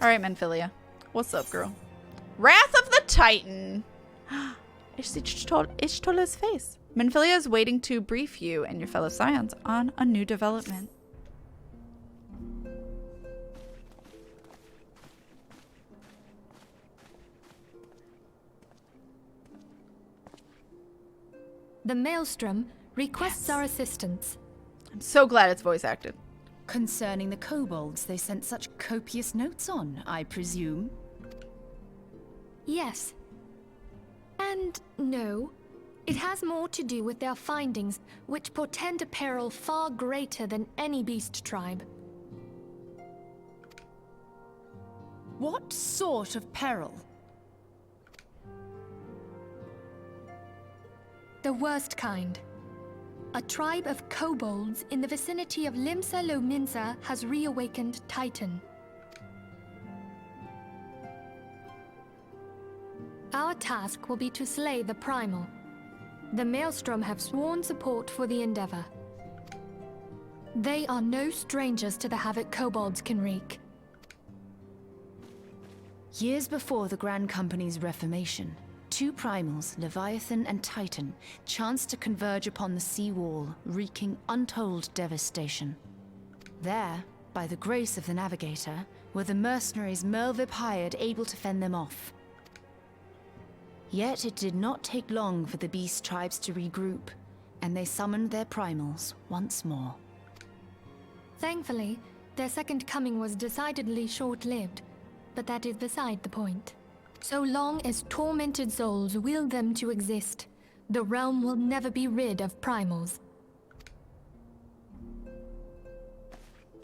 Alright, Menphilia. What's up, girl? Wrath of the Titan! Ishtola's face. Menphilia is waiting to brief you and your fellow scions on a new development. – The Maelstrom requests our assistance. I'm so glad it's voice acted. Concerning the kobolds they sent such copious notes on, I presume? Yes. And no. It has more to do with their findings, which portend a peril far greater than any beast tribe. What sort of peril? The worst kind. A tribe of kobolds in the vicinity of Limsa Lominsa has reawakened Titan. Our task will be to slay the Primal. The Maelstrom have sworn support for the endeavor. They are no strangers to the havoc kobolds can wreak. Years before the Grand Company's reformation, two primals, Leviathan and Titan, chanced to converge upon the sea wall, wreaking untold devastation. There, by the grace of the Navigator, were the mercenaries Merlvip hired able to fend them off. Yet it did not take long for the beast tribes to regroup, and they summoned their primals once more. Thankfully, their second coming was decidedly short-lived, but that is beside the point. So long as tormented souls will them to exist, the realm will never be rid of primals.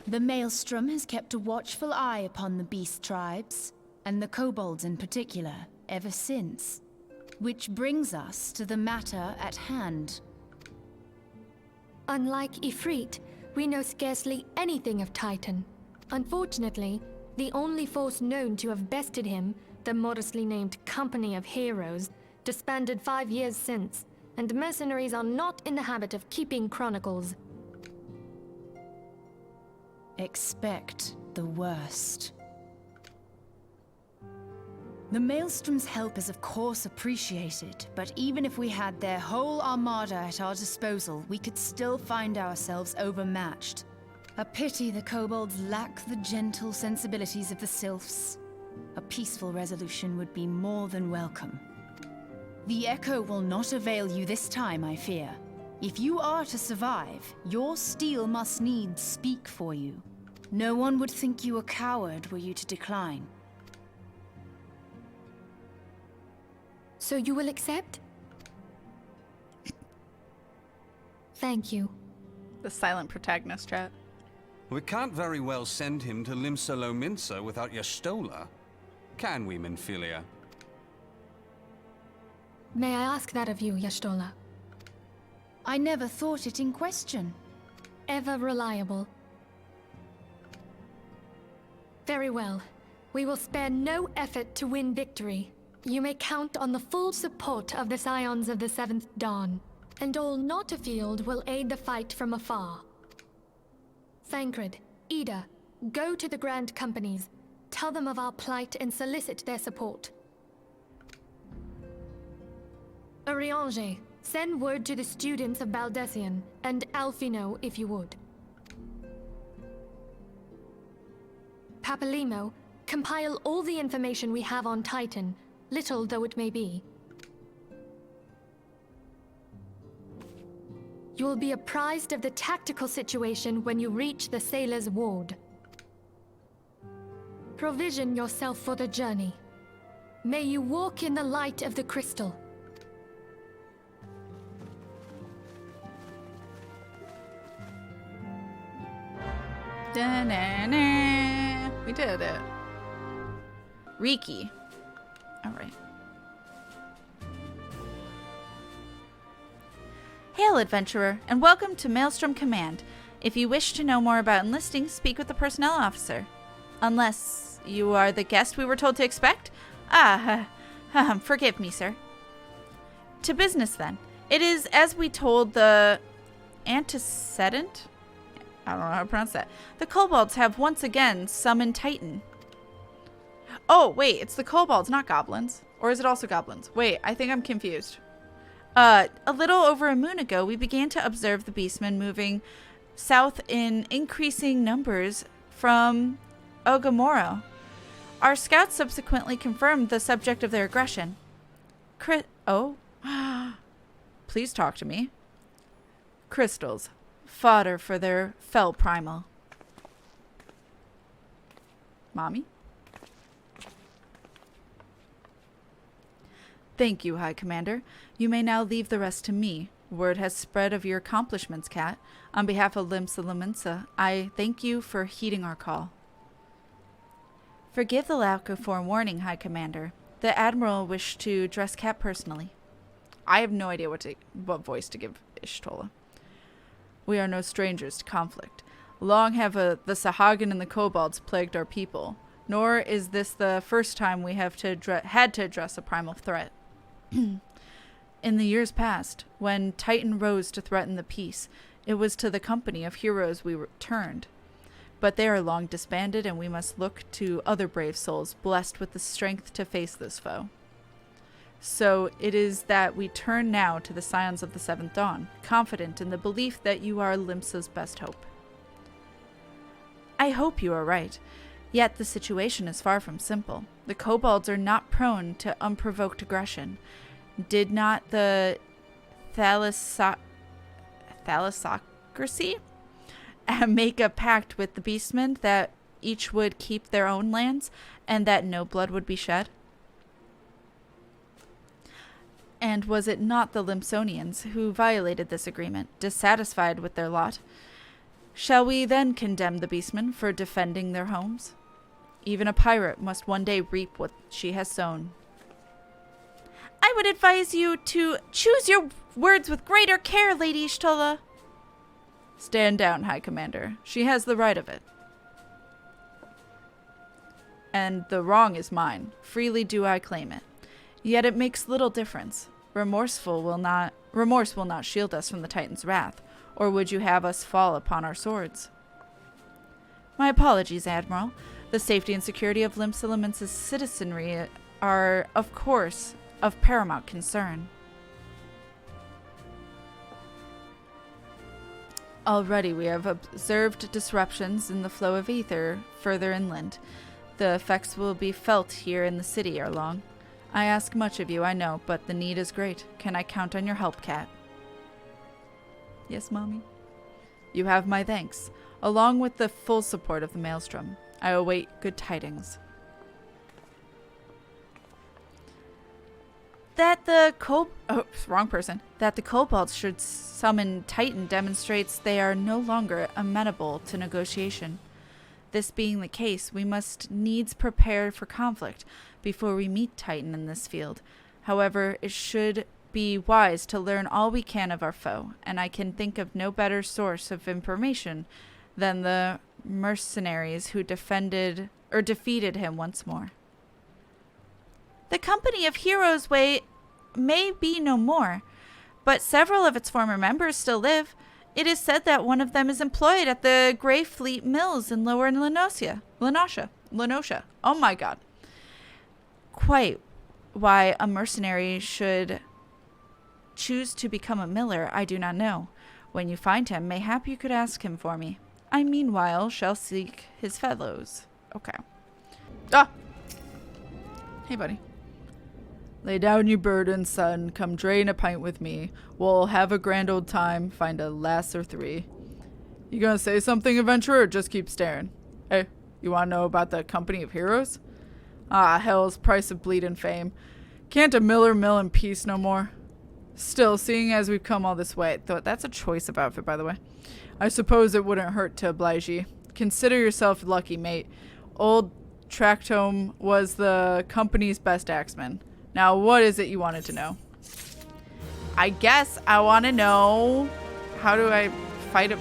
The Maelstrom has kept a watchful eye upon the beast tribes, and the kobolds in particular, ever since. Which brings us to the matter at hand. Unlike Ifrit, we know scarcely anything of Titan. Unfortunately, the only force known to have bested him, the modestly named Company of Heroes, disbanded 5 years since, and mercenaries are not in the habit of keeping chronicles. Expect the worst. The Maelstrom's help is of course appreciated, but even if we had their whole armada at our disposal, we could still find ourselves overmatched. A pity the kobolds lack the gentle sensibilities of the sylphs. A peaceful resolution would be more than welcome. The Echo will not avail you this time, I fear. If you are to survive, your steel must needs speak for you. No one would think you a coward were you to decline. So you will accept? Thank you. The silent protagonist chat. We can't very well send him to Limsa Lominsa without Y'shtola. Can we, Menphilia? May I ask that of you, Y'shtola? I never thought it in question. Ever reliable. Very well. We will spare no effort to win victory. You may count on the full support of the Scions of the Seventh Dawn, and all not afield will aid the fight from afar. Thancred, Ida, go to the Grand Companies. Tell them of our plight and solicit their support. Urianger, send word to the students of Baldessian, and Alfino if you would. Papalimo, compile all the information we have on Titan, little though it may be. You will be apprised of the tactical situation when you reach the Sailor's Ward. Provision yourself for the journey. May you walk in the light of the crystal. Da-na-na. We did it. Riki. Alright. Hail, adventurer, and welcome to Maelstrom Command. If you wish to know more about enlisting, speak with the personnel officer. Unless you are the guest we were told to expect? Forgive me, sir. To business, then. It is, as we told the antecedent? I don't know how to pronounce that. The kobolds have once again summoned Titan. Oh, wait, it's the kobolds, not goblins. Or is it also goblins? Wait, I think I'm confused. A little over a moon ago, we began to observe the beastmen moving south in increasing numbers from Ogamoro. Our scouts subsequently confirmed the subject of their aggression. Oh? Please talk to me. Crystals. Fodder for their fell primal. Mommy? Thank you, High Commander. You may now leave the rest to me. Word has spread of your accomplishments, Kat. On behalf of Limsa, I thank you for heeding our call. Forgive the lack of forewarning, High Commander. The Admiral wished to address Kat personally. I have no idea what voice to give Y'shtola. We are no strangers to conflict. Long have the Sahagin and the Kobolds plagued our people, nor is this the first time we have had to address a primal threat. In the years past, when Titan rose to threaten the peace, it was to the company of heroes we returned. But they are long disbanded, and we must look to other brave souls blessed with the strength to face this foe. So it is that we turn now to the Scions of the Seventh Dawn, confident in the belief that you are Limsa's best hope. I hope you are right, yet the situation is far from simple. The kobolds are not prone to unprovoked aggression. Did not the thalassocracy make a pact with the beastmen that each would keep their own lands and that no blood would be shed? And was it not the Limsonians who violated this agreement, dissatisfied with their lot? Shall we then condemn the beastmen for defending their homes? Even a pirate must one day reap what she has sown. I would advise you to choose your words with greater care, Lady Y'shtola. Stand down, High Commander. She has the right of it. And the wrong is mine. Freely do I claim it. Yet it makes little difference. Remorse will not shield us from the Titan's wrath, or would you have us fall upon our swords? My apologies, Admiral. The safety and security of Limsa's citizenry are, of course, of paramount concern. Already we have observed disruptions in the flow of ether further inland. The effects will be felt here in the city ere long. I ask much of you, I know, but the need is great. Can I count on your help, Kat? Yes, Mommy? You have my thanks, along with the full support of the Maelstrom. I await good tidings. That the kobolds should summon Titan demonstrates they are no longer amenable to negotiation. This being the case, we must needs prepare for conflict before we meet Titan in this field. However, it should be wise to learn all we can of our foe, and I can think of no better source of information than the mercenaries who defeated him once more. The company of heroes may be no more, but several of its former members still live. It is said that one of them is employed at the Grey Fleet Mills in Lower Lenosha. Oh my god. Quite why a mercenary should choose to become a miller, I do not know. When you find him, mayhap you could ask him for me. I meanwhile shall seek his fellows. Okay. Ah! Hey, buddy. Lay down your burden, son. Come drain a pint with me. We'll have a grand old time. Find a lass or three. You gonna say something, adventurer, or just keep staring? Hey, you wanna know about the company of heroes? Ah, hell's price of bleeding fame. Can't a miller mill in peace no more? Still, seeing as we've come all this way, though that's a choice of outfit, by the way, I suppose it wouldn't hurt to oblige ye. Consider yourself lucky, mate. Old Tractome was the company's best axeman. Now, what is it you wanted to know? I guess I want to know, how do I fight a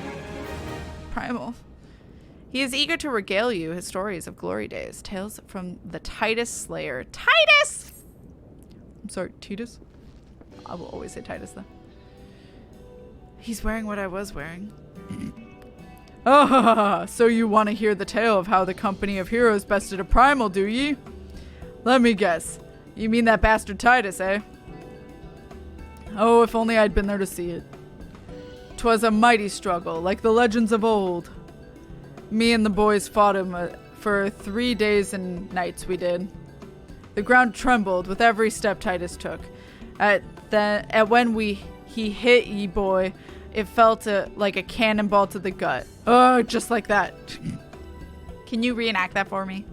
primal? He is eager to regale you his stories of glory days, tales from the Titus Slayer. Titus! I'm sorry, Titus? I will always say Titus, though. He's wearing what I was wearing. Oh, so you want to hear the tale of how the company of heroes bested a primal, do ye? Let me guess. You mean that bastard Titus, eh? Oh, if only I'd been there to see it. 'Twas a mighty struggle, like the legends of old. Me and the boys fought him for 3 days and nights we did. The ground trembled with every step Titus took. When he hit ye boy, it felt like a cannonball to the gut. Oh, just like that. Can you reenact that for me?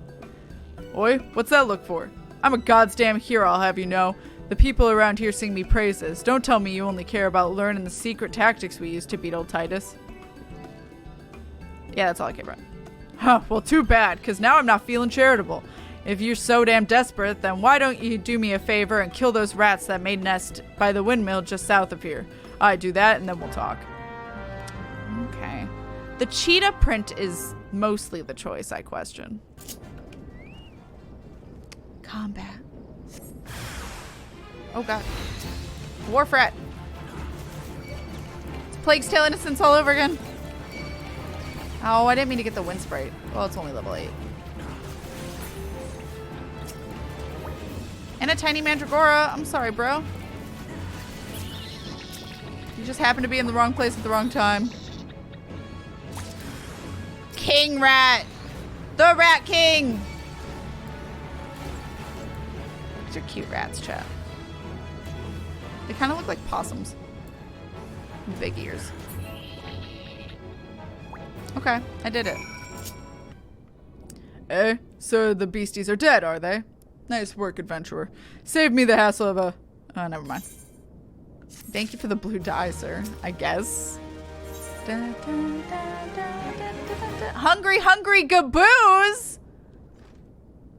Oi, what's that look for? I'm a goddamn hero, I'll have you know. The people around here sing me praises. Don't tell me you only care about learning the secret tactics we used to beat old Titus. Yeah, that's all I care about. Huh, well, too bad, because now I'm not feeling charitable. If you're so damn desperate, then why don't you do me a favor and kill those rats that made nest by the windmill just south of here? I do that, and then we'll talk. Okay. The cheetah print is mostly the choice I question. Combat. Oh god. Wharf rat. It's Plague's Tale Innocence all over again. Oh, I didn't mean to get the wind sprite. Well, it's only level 8. And a tiny mandragora. I'm sorry, bro. You just happened to be in the wrong place at the wrong time. King Rat. The Rat King. These are cute rats, chat. They kind of look like possums. Big ears. Okay, I did it. Eh? So the beasties are dead, are they? Nice work, adventurer. Saved me the hassle of a... Oh, never mind. Thank you for the blue dye, sir. I guess. Hungry, hungry gaboos!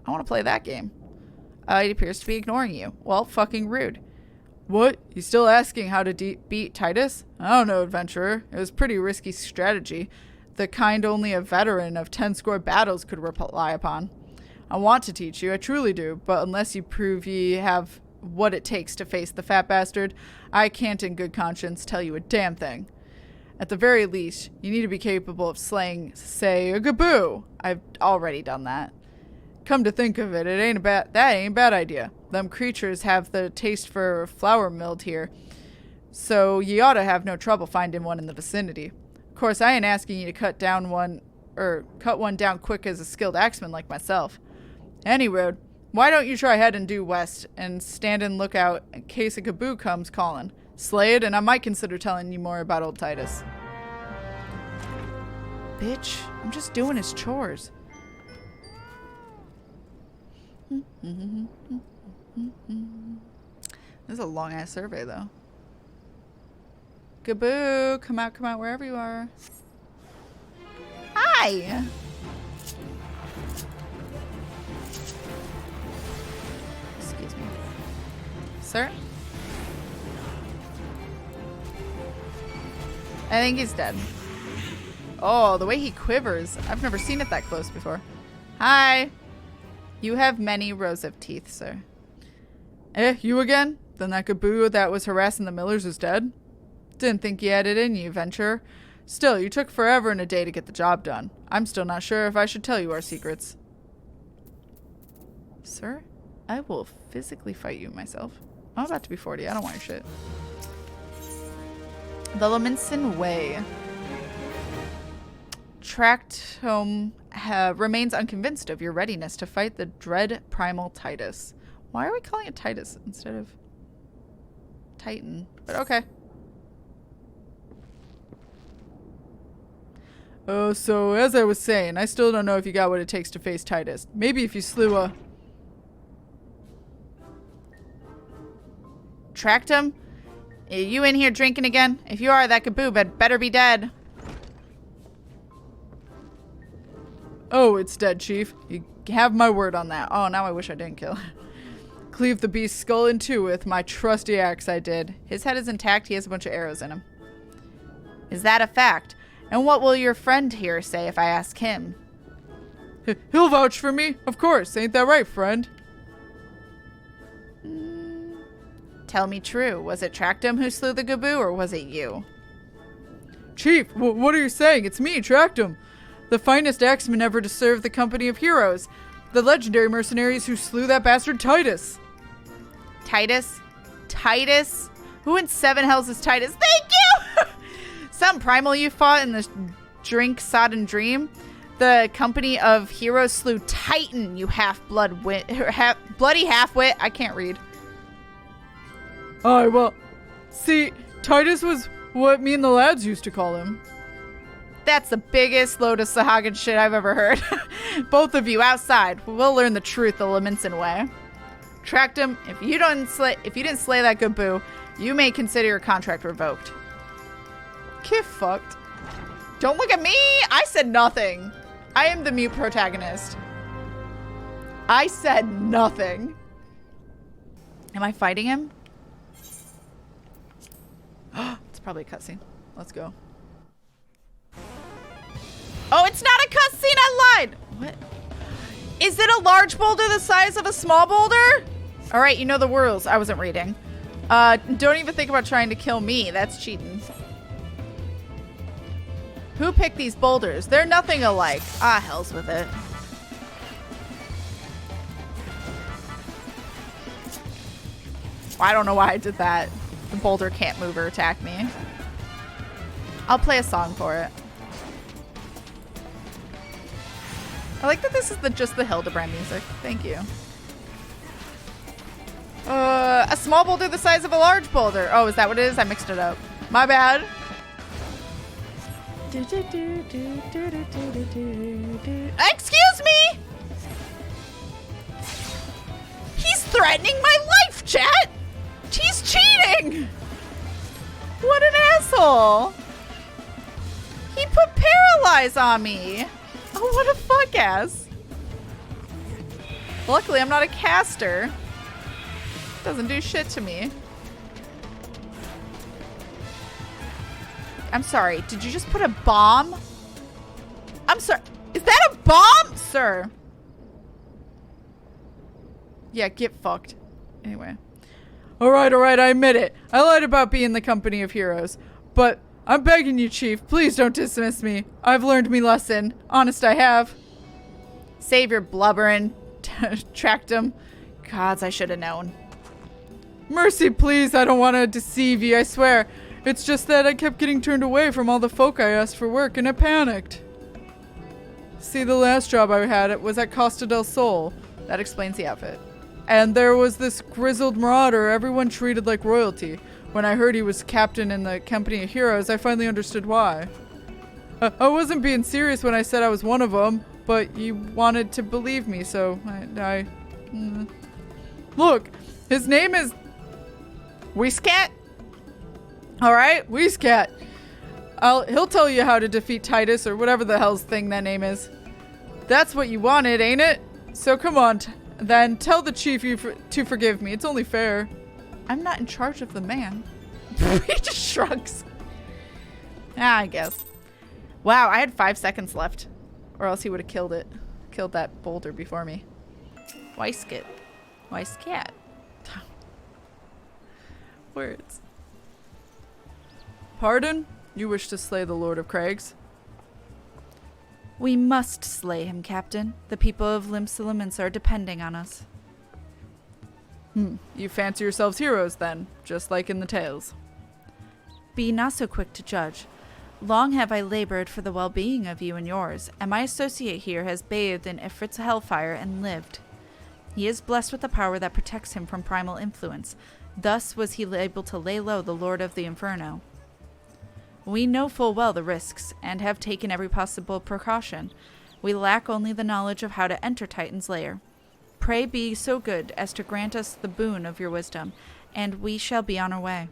I want to play that game. It appears to be ignoring you. Well, fucking rude. What? You still asking how to beat Titus? I don't know, adventurer. It was pretty risky strategy. The kind only a veteran of 10 score battles could rely upon. I want to teach you, I truly do, but unless you prove ye have what it takes to face the fat bastard, I can't in good conscience tell you a damn thing. At the very least, you need to be capable of slaying, say, a gaboo. I've already done that. Come to think of it, that ain't a bad idea. Them creatures have the taste for flour milled here, so ye ought to have no trouble finding one in the vicinity. Of course, I ain't asking you to cut one down quick as a skilled axeman like myself. Any road, why don't you try heading due west and stand and look out in case a gaboo comes calling. Slay it, and I might consider telling you more about old Titus. Bitch, I'm just doing his chores. This is a long-ass survey, though. Gaboo, come out, wherever you are. Hi! Excuse me. Sir? I think he's dead. Oh, the way he quivers. I've never seen it that close before. Hi! You have many rows of teeth, sir. Eh, you again? Then that gaboo that was harassing the Millers is dead? Didn't think you had it in you, venture. Still, you took forever and a day to get the job done. I'm still not sure if I should tell you our secrets. Sir, I will physically fight you myself. I'm about to be 40. I don't want your shit. The Laminson Way. Tracked home remains unconvinced of your readiness to fight the dread primal Titus. Why are we calling it Titus instead of Titan? But okay. Oh, so as I was saying, I still don't know if you got what it takes to face Titus. Maybe if you slew a... Tracked him? Are you in here drinking again? If you are, that gaboo better be dead. Oh, it's dead, Chief. You have my word on that. Oh, now I wish I didn't kill it. Cleave the beast's skull in two with my trusty axe I did. His head is intact. He has a bunch of arrows in him. Is that a fact? And what will your friend here say if I ask him? He'll vouch for me. Of course. Ain't that right, friend? Tell me true. Was it Tractum who slew the gaboo, or was it you? Chief, what are you saying? It's me, Tractum. The finest axeman ever to serve the company of heroes. the legendary mercenaries who slew that bastard Titus. Titus? Titus? Who in seven hells is Titus? Thank you! Some primal you fought in the drink-sodden dream? The company of heroes slew Titan, you bloody half-wit. I can't read. Aye, well, see, Titus was what me and the lads used to call him. That's the biggest load of Sahagin shit I've ever heard. Both of you outside. We'll learn the truth the Leminson way. Tracked him. If you didn't slay that good boo, you may consider your contract revoked. Get fucked. Don't look at me. I said nothing. I am the mute protagonist. I said nothing. Am I fighting him? It's probably a cutscene. Let's go. Oh, it's not a cutscene. I lied. What? Is it a large boulder the size of a small boulder? All right, you know the rules. I wasn't reading. Don't even think about trying to kill me. That's cheating. Who picked these boulders? They're nothing alike. Ah, hell's with it. I don't know why I did that. The boulder can't move or attack me. I'll play a song for it. I like that this is just the Hildebrand music. Thank you. A small boulder the size of a large boulder. Oh, is that what it is? I mixed it up. My bad. Excuse me! He's threatening my life, chat! He's cheating! What an asshole! He put paralyze on me! Oh, what a fuck ass. Luckily, I'm not a caster. Doesn't do shit to me. I'm sorry. Did you just put a bomb? I'm sorry. Is that a bomb? Sir. Yeah, get fucked. Anyway. Alright, I admit it. I lied about being the company of heroes. But I'm begging you, Chief, please don't dismiss me. I've learned me lesson. Honest, I have. Save your blubbering. Tracked him. Gods, I should have known. Mercy, please. I don't want to deceive you, I swear. It's just that I kept getting turned away from all the folk I asked for work, and I panicked. See, the last job I had was at Costa del Sol. That explains the outfit. And there was this grizzled marauder everyone treated like royalty. When I heard he was captain in the company of heroes, I finally understood why. I wasn't being serious when I said I was one of them, but you wanted to believe me, so I Look, his name is Whiskat? Alright, Whiskat. He'll tell you how to defeat Titus or whatever the hell's thing that name is. That's what you wanted, ain't it? So come on, then tell the chief to forgive me. It's only fair. I'm not in charge of the man. He just shrugs. I guess. Wow, I had 5 seconds left. Or else he would have killed it. Killed that boulder before me. Whiskat. Whiskat. Words. Pardon? You wish to slay the Lord of Craigs? We must slay him, Captain. The people of Limsalamins are depending on us. You fancy yourselves heroes then, just like in the tales. Be not so quick to judge. Long have I labored for the well-being of you and yours, and my associate here has bathed in Ifrit's hellfire and lived. He is blessed with a power that protects him from primal influence. Thus was he able to lay low the Lord of the Inferno. We know full well the risks, and have taken every possible precaution. We lack only the knowledge of how to enter Titan's lair. Pray be so good as to grant us the boon of your wisdom, and we shall be on our way.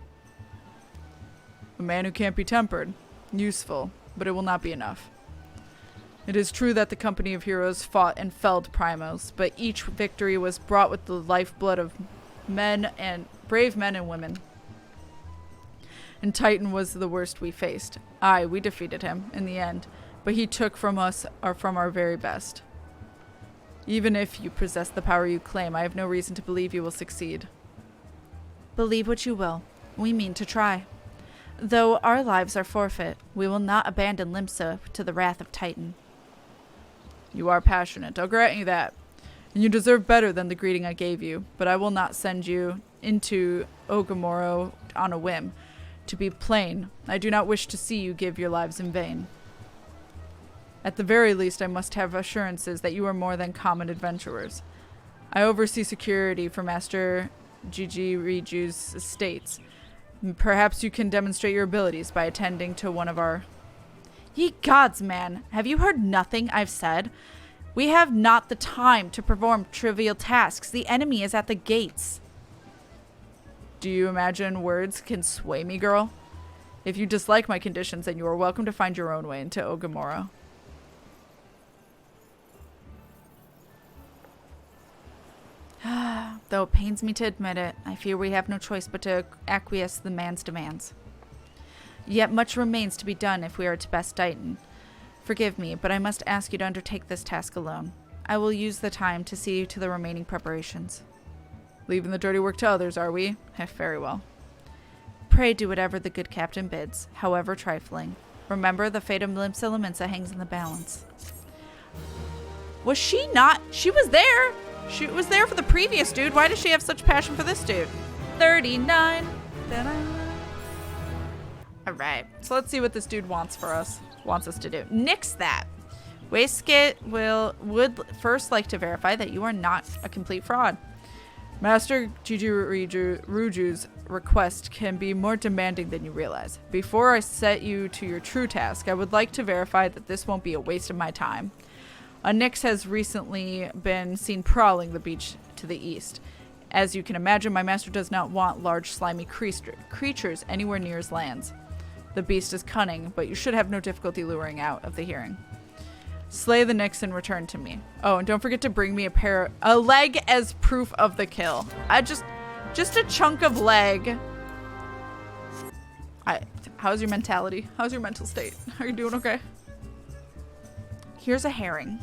A man who can't be tempered. Useful, but it will not be enough. It is true that the company of heroes fought and felled primos, but each victory was brought with the lifeblood of men and brave men and women. And Titan was the worst we faced. Aye, we defeated him in the end, but he took from us from our very best. Even if you possess the power you claim, I have no reason to believe you will succeed. Believe what you will. We mean to try. Though our lives are forfeit, we will not abandon Limsa to the wrath of Titan. You are passionate, I'll grant you that. And you deserve better than the greeting I gave you, but I will not send you into Ogamoro on a whim. To be plain, I do not wish to see you give your lives in vain. At the very least, I must have assurances that you are more than common adventurers. I oversee security for Master Gigi Riju's estates. Perhaps you can demonstrate your abilities by attending to one of our... Ye gods, man! Have you heard nothing I've said? We have not the time to perform trivial tasks. The enemy is at the gates. Do you imagine words can sway me, girl? If you dislike my conditions, then you are welcome to find your own way into Ogamoro. Though it pains me to admit it, I fear we have no choice but to acquiesce to the man's demands. Yet much remains to be done if we are to best Dighton. Forgive me, but I must ask you to undertake this task alone. I will use the time to see to the remaining preparations. Leaving the dirty work to others, are we? Very well. Pray do whatever the good captain bids, however trifling. Remember, the fate of Limsa Lominsa hangs in the balance. Was she not? She was there! She was there for the previous dude. Why does she have such passion for this dude? 39. Alright, so let's see what this dude wants us to do. Nix that. Waistskit would first like to verify that you are not a complete fraud. Master Gigi Ruju's request can be more demanding than you realize. Before I set you to your true task, I would like to verify that this won't be a waste of my time. A Nyx has recently been seen prowling the beach to the east. As you can imagine, my master does not want large, slimy creatures anywhere near his lands. The beast is cunning, but you should have no difficulty luring out of the hearing. Slay the Nyx and return to me. Oh, and don't forget to bring me a leg as proof of the kill. Just a chunk of leg. How's your mentality? How's your mental state? Are you doing okay? Here's a herring.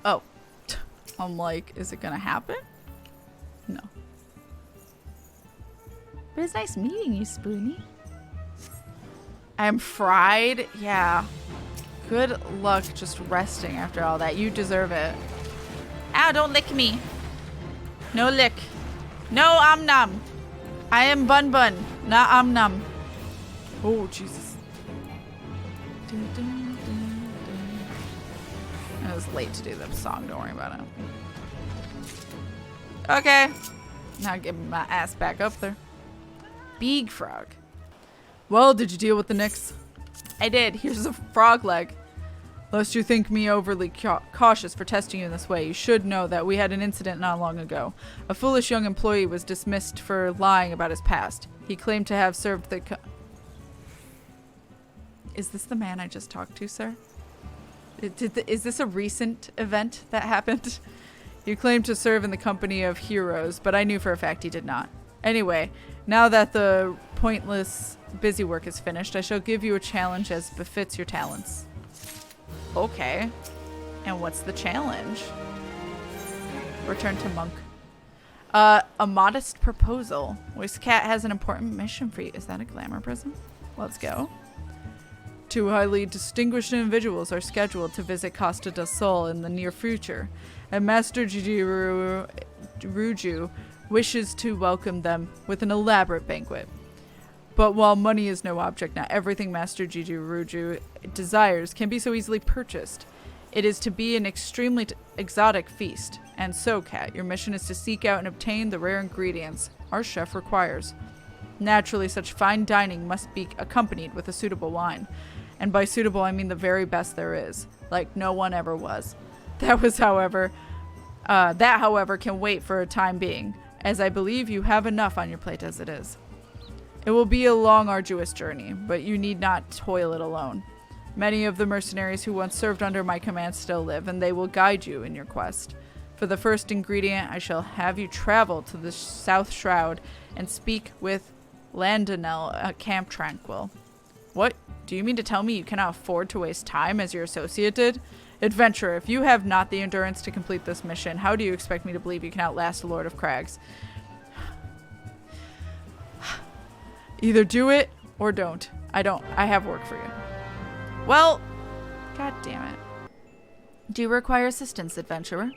Oh. I'm like, is it gonna happen? No. But it's nice meeting you, Spoonie. I'm fried? Yeah. Good luck just resting after all that. You deserve it. Ow, don't lick me. No lick. No om-nom. I am Bun-Bun, not om-nom. Oh, Jesus. I was late to do the song. Don't worry about it. Okay. Now get my ass back up there. Big frog. Well, did you deal with the Nyx? I did. Here's a frog leg. Lest you think me overly cautious for testing you in this way, you should know that we had an incident not long ago. A foolish young employee was dismissed for lying about his past. He claimed to have served the... Is this the man I just talked to, sir? Is this a recent event that happened? He claimed to serve in the company of heroes, but I knew for a fact he did not. Anyway, now that the pointless busy work is finished, I shall give you a challenge as befits your talents. Okay. And what's the challenge? Return to monk. A modest proposal. Voice Cat has an important mission for you. Is that a glamour prison? Let's go. 2 highly distinguished individuals are scheduled to visit Costa del Sol in the near future, and Master Gigi Ruju wishes to welcome them with an elaborate banquet. But while money is no object, not everything Master Gigi Ruju desires can be so easily purchased. It is to be an extremely exotic feast, and so, Cat, your mission is to seek out and obtain the rare ingredients our chef requires. Naturally, such fine dining must be accompanied with a suitable wine. And by suitable, I mean the very best there is, like no one ever was. That, however, can wait for a time being, as I believe you have enough on your plate as it is. It will be a long, arduous journey, but you need not toil it alone. Many of the mercenaries who once served under my command still live, and they will guide you in your quest. For the first ingredient, I shall have you travel to the South Shroud and speak with Landonel at Camp Tranquil. What? Do you mean to tell me you cannot afford to waste time as your associate did? Adventurer, if you have not the endurance to complete this mission, how do you expect me to believe you can outlast the Lord of Crags? Either do it or don't. I have work for you. Well, God damn it. Do you require assistance, adventurer?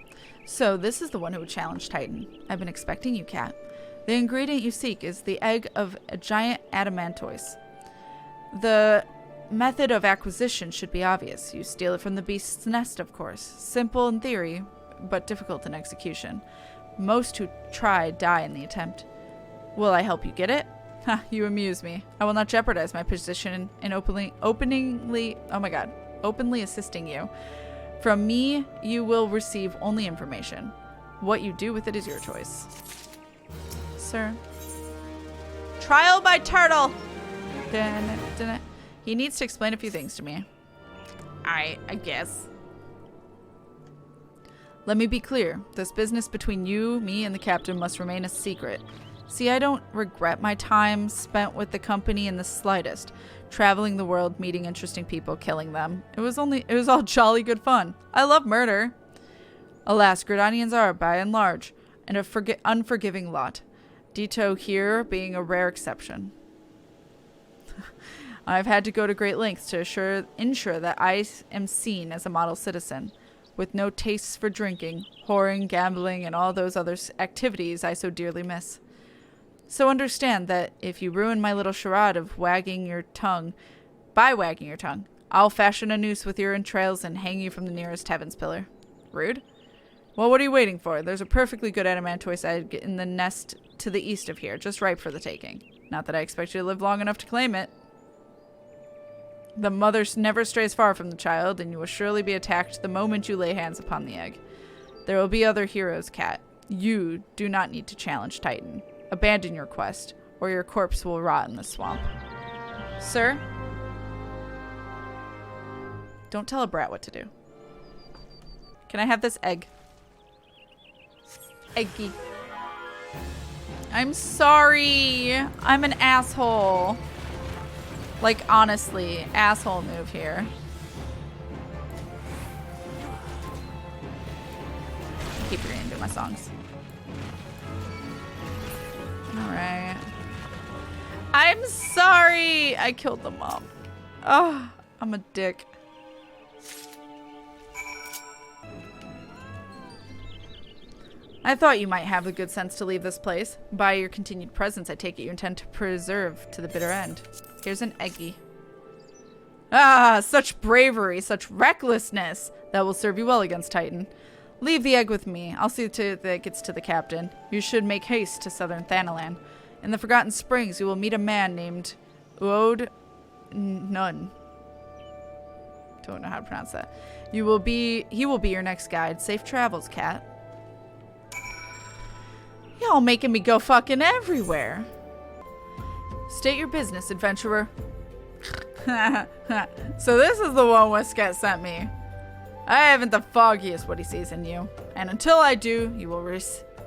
So, this is the one who would challenge Titan. I've been expecting you, Kat. The ingredient you seek is the egg of a giant adamantoise. The method of acquisition should be obvious. You steal it from the beast's nest, of course. Simple in theory, but difficult in execution. Most who try die in the attempt. Will I help you get it? Ha, you amuse me. I will not jeopardize my position in openly assisting you. From me, you will receive only information. What you do with it is your choice. Sir. Trial by turtle! He needs to explain a few things to me. I guess. Let me be clear. This business between you, me, and the captain must remain a secret. See, I don't regret my time spent with the company in the slightest. Traveling the world, meeting interesting people, killing them. It was all jolly good fun. I love murder. Alas, Gridanians are, by and large, an unforgiving lot. Ditto here being a rare exception. I've had to go to great lengths to ensure that I am seen as a model citizen, with no tastes for drinking, whoring, gambling, and all those other activities I so dearly miss. So understand that if you ruin my little charade of wagging your tongue, I'll fashion a noose with your entrails and hang you from the nearest heavens pillar. Rude? Well, what are you waiting for? There's a perfectly good adamantoise egg in the nest to the east of here, just ripe for the taking. Not that I expect you to live long enough to claim it. The mother never strays far from the child, and you will surely be attacked the moment you lay hands upon the egg. There will be other heroes, Kat. You do not need to challenge Titan. Abandon your quest, or your corpse will rot in the swamp. Sir? Don't tell a brat what to do. Can I have this egg? Eggy. I'm sorry. I'm an asshole. Like, honestly, asshole move here. Keep reading to my songs. Alright. I'm sorry! I killed the mom. Oh, I'm a dick. I thought you might have the good sense to leave this place. By your continued presence, I take it you intend to preserve to the bitter end. Here's an eggy. Ah, such bravery, such recklessness. That will serve you well against Titan. Leave the egg with me. I'll see to that it gets to the captain. You should make haste to southern Thanalan. In the Forgotten Springs, you will meet a man named Uod Nun. Don't know how to pronounce that. He will be your next guide. Safe travels, Kat. Y'all making me go fucking everywhere. State your business, adventurer. So this is the one Westcat sent me. I haven't the foggiest what he sees in you. And until I do, you will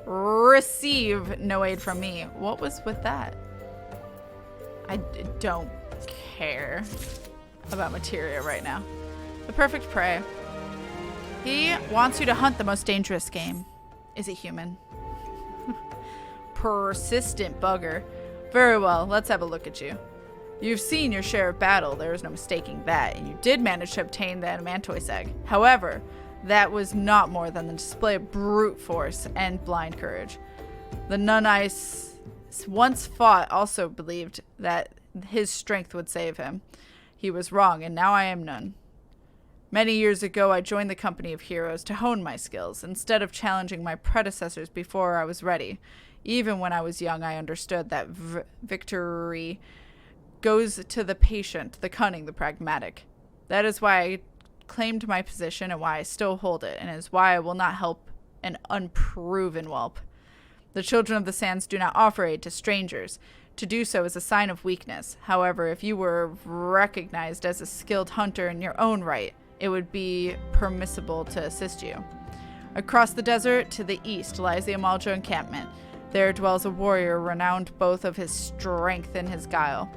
receive no aid from me. What was with that? I don't care about materia right now. The perfect prey. He wants you to hunt the most dangerous game. Is it human? Persistent bugger. Very well, let's have a look at you. You've seen your share of battle, there is no mistaking that, and you did manage to obtain the adamantoise egg. However, that was not more than the display of brute force and blind courage. The nun I once fought also believed that his strength would save him. He was wrong, and now I am none. Many years ago, I joined the company of heroes to hone my skills, instead of challenging my predecessors before I was ready. Even when I was young, I understood that victory goes to the patient, the cunning, the pragmatic. That is why I claimed my position and why I still hold it, and is why I will not help an unproven whelp. The children of the sands do not offer aid to strangers. To do so is a sign of weakness. However, if you were recognized as a skilled hunter in your own right, it would be permissible to assist you. Across the desert to the east lies the Amalja encampment. There dwells a warrior renowned both of his strength and his guile.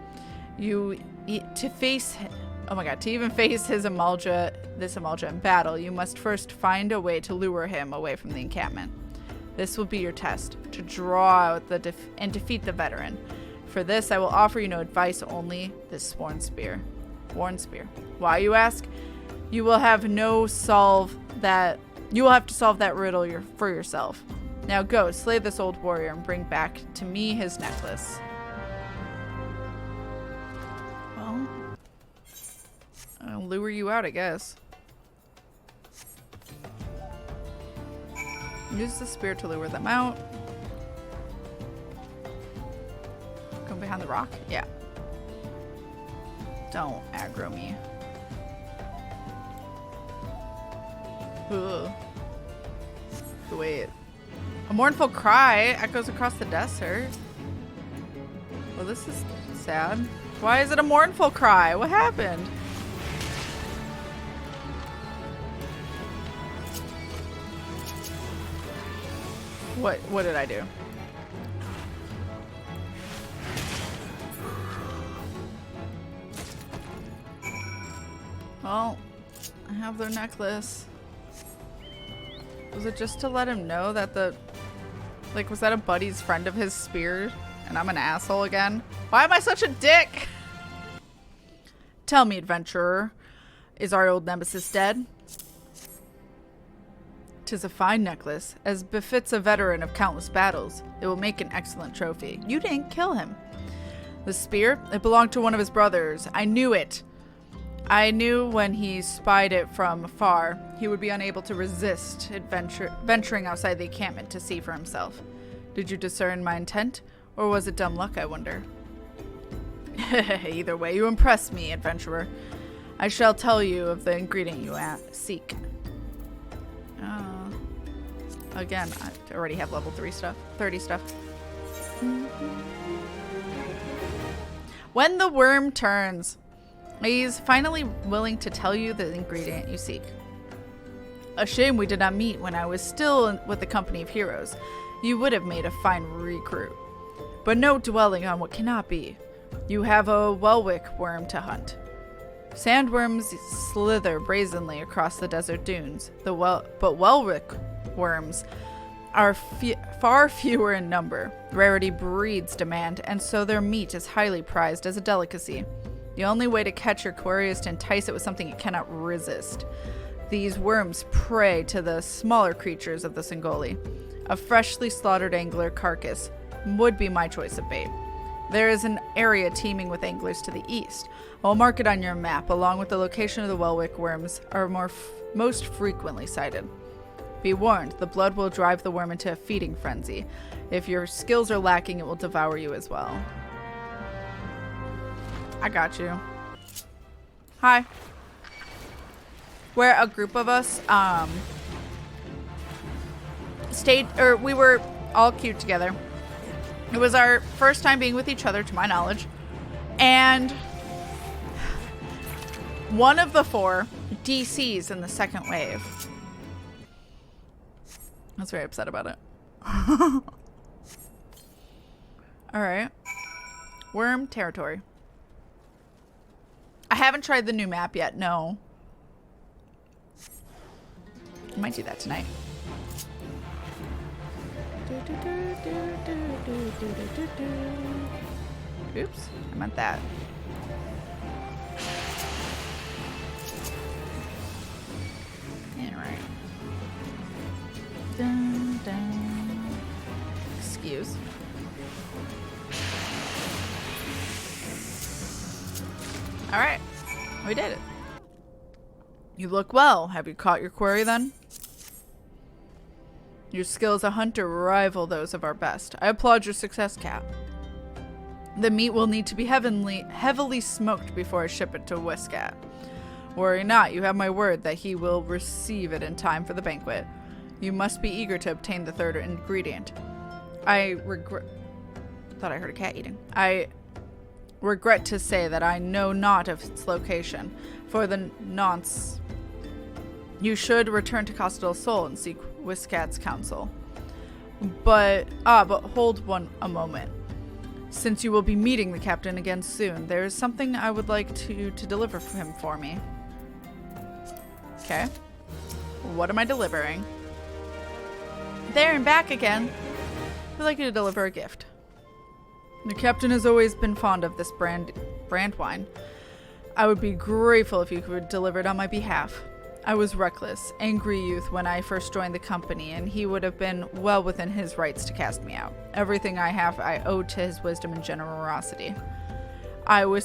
To even face this Amalja in battle, you must first find a way to lure him away from the encampment. This will be your test, to draw out and defeat the veteran. For this, I will offer you no advice, only this sworn spear. Why, you ask? You will have to solve that riddle for yourself. Now go, slay this old warrior and bring back to me his necklace. Well, I'll lure you out, I guess. Use the spear to lure them out. Come behind the rock? Yeah. Don't aggro me. Ugh. Wait. A mournful cry echoes across the desert. Well, this is sad. Why is it a mournful cry? What happened? What did I do? Well, I have their necklace. Was it just to let him know that was that a buddy's friend of his spear? And I'm an asshole again? Why am I such a dick? Tell me, adventurer, is our old nemesis dead? 'Tis a fine necklace, as befits a veteran of countless battles. It will make an excellent trophy. You didn't kill him. The spear? It belonged to one of his brothers. I knew it. I knew when he spied it from afar, he would be unable to resist venturing outside the encampment to see for himself. Did you discern my intent, or was it dumb luck, I wonder? Either way, you impress me, adventurer. I shall tell you of the ingredient you seek. Again, I already have level 30 stuff. When the worm turns. He's finally willing to tell you the ingredient you seek. A shame we did not meet when I was still with the company of heroes. You would have made a fine recruit. But no dwelling on what cannot be. You have a Welwick worm to hunt. Sandworms slither brazenly across the desert dunes. But Welwick worms are far fewer in number. Rarity breeds demand, and so their meat is highly prized as a delicacy. The only way to catch your quarry is to entice it with something it cannot resist. These worms prey to the smaller creatures of the Singoli. A freshly slaughtered angler carcass would be my choice of bait. There is an area teeming with anglers to the east. I'll mark it on your map, along with the location of the Welwick worms are most frequently sighted. Be warned, the blood will drive the worm into a feeding frenzy. If your skills are lacking, it will devour you as well. I got you. Hi. Where a group of us we were all queued together. It was our first time being with each other, to my knowledge. And one of the 4 DCs in the second wave. I was very upset about it. Alright. Worm territory. I haven't tried the new map yet, no. I might do that tonight. Oops, I meant that. Alright. Dun, dun. Excuse. Alright, we did it. You look well. Have you caught your quarry then? Your skill as a hunter rival those of our best. I applaud your success, Cat. The meat will need to be heavily smoked before I ship it to Whiskat. Worry not, you have my word that he will receive it in time for the banquet. You must be eager to obtain the third ingredient. I thought I heard a cat eating. I regret to say that I know not of its location. For the nonce, you should return to Costa del Sol and seek Whiskat's counsel. But hold a moment. Since you will be meeting the captain again soon, there is something I would like to deliver for him for me. Okay. What am I delivering? There and back again. I'd like you to deliver a gift. The captain has always been fond of this brand wine. I would be grateful if you could deliver it on my behalf. I was reckless, angry youth when I first joined the company, and he would have been well within his rights to cast me out. Everything I have I owe to his wisdom and generosity.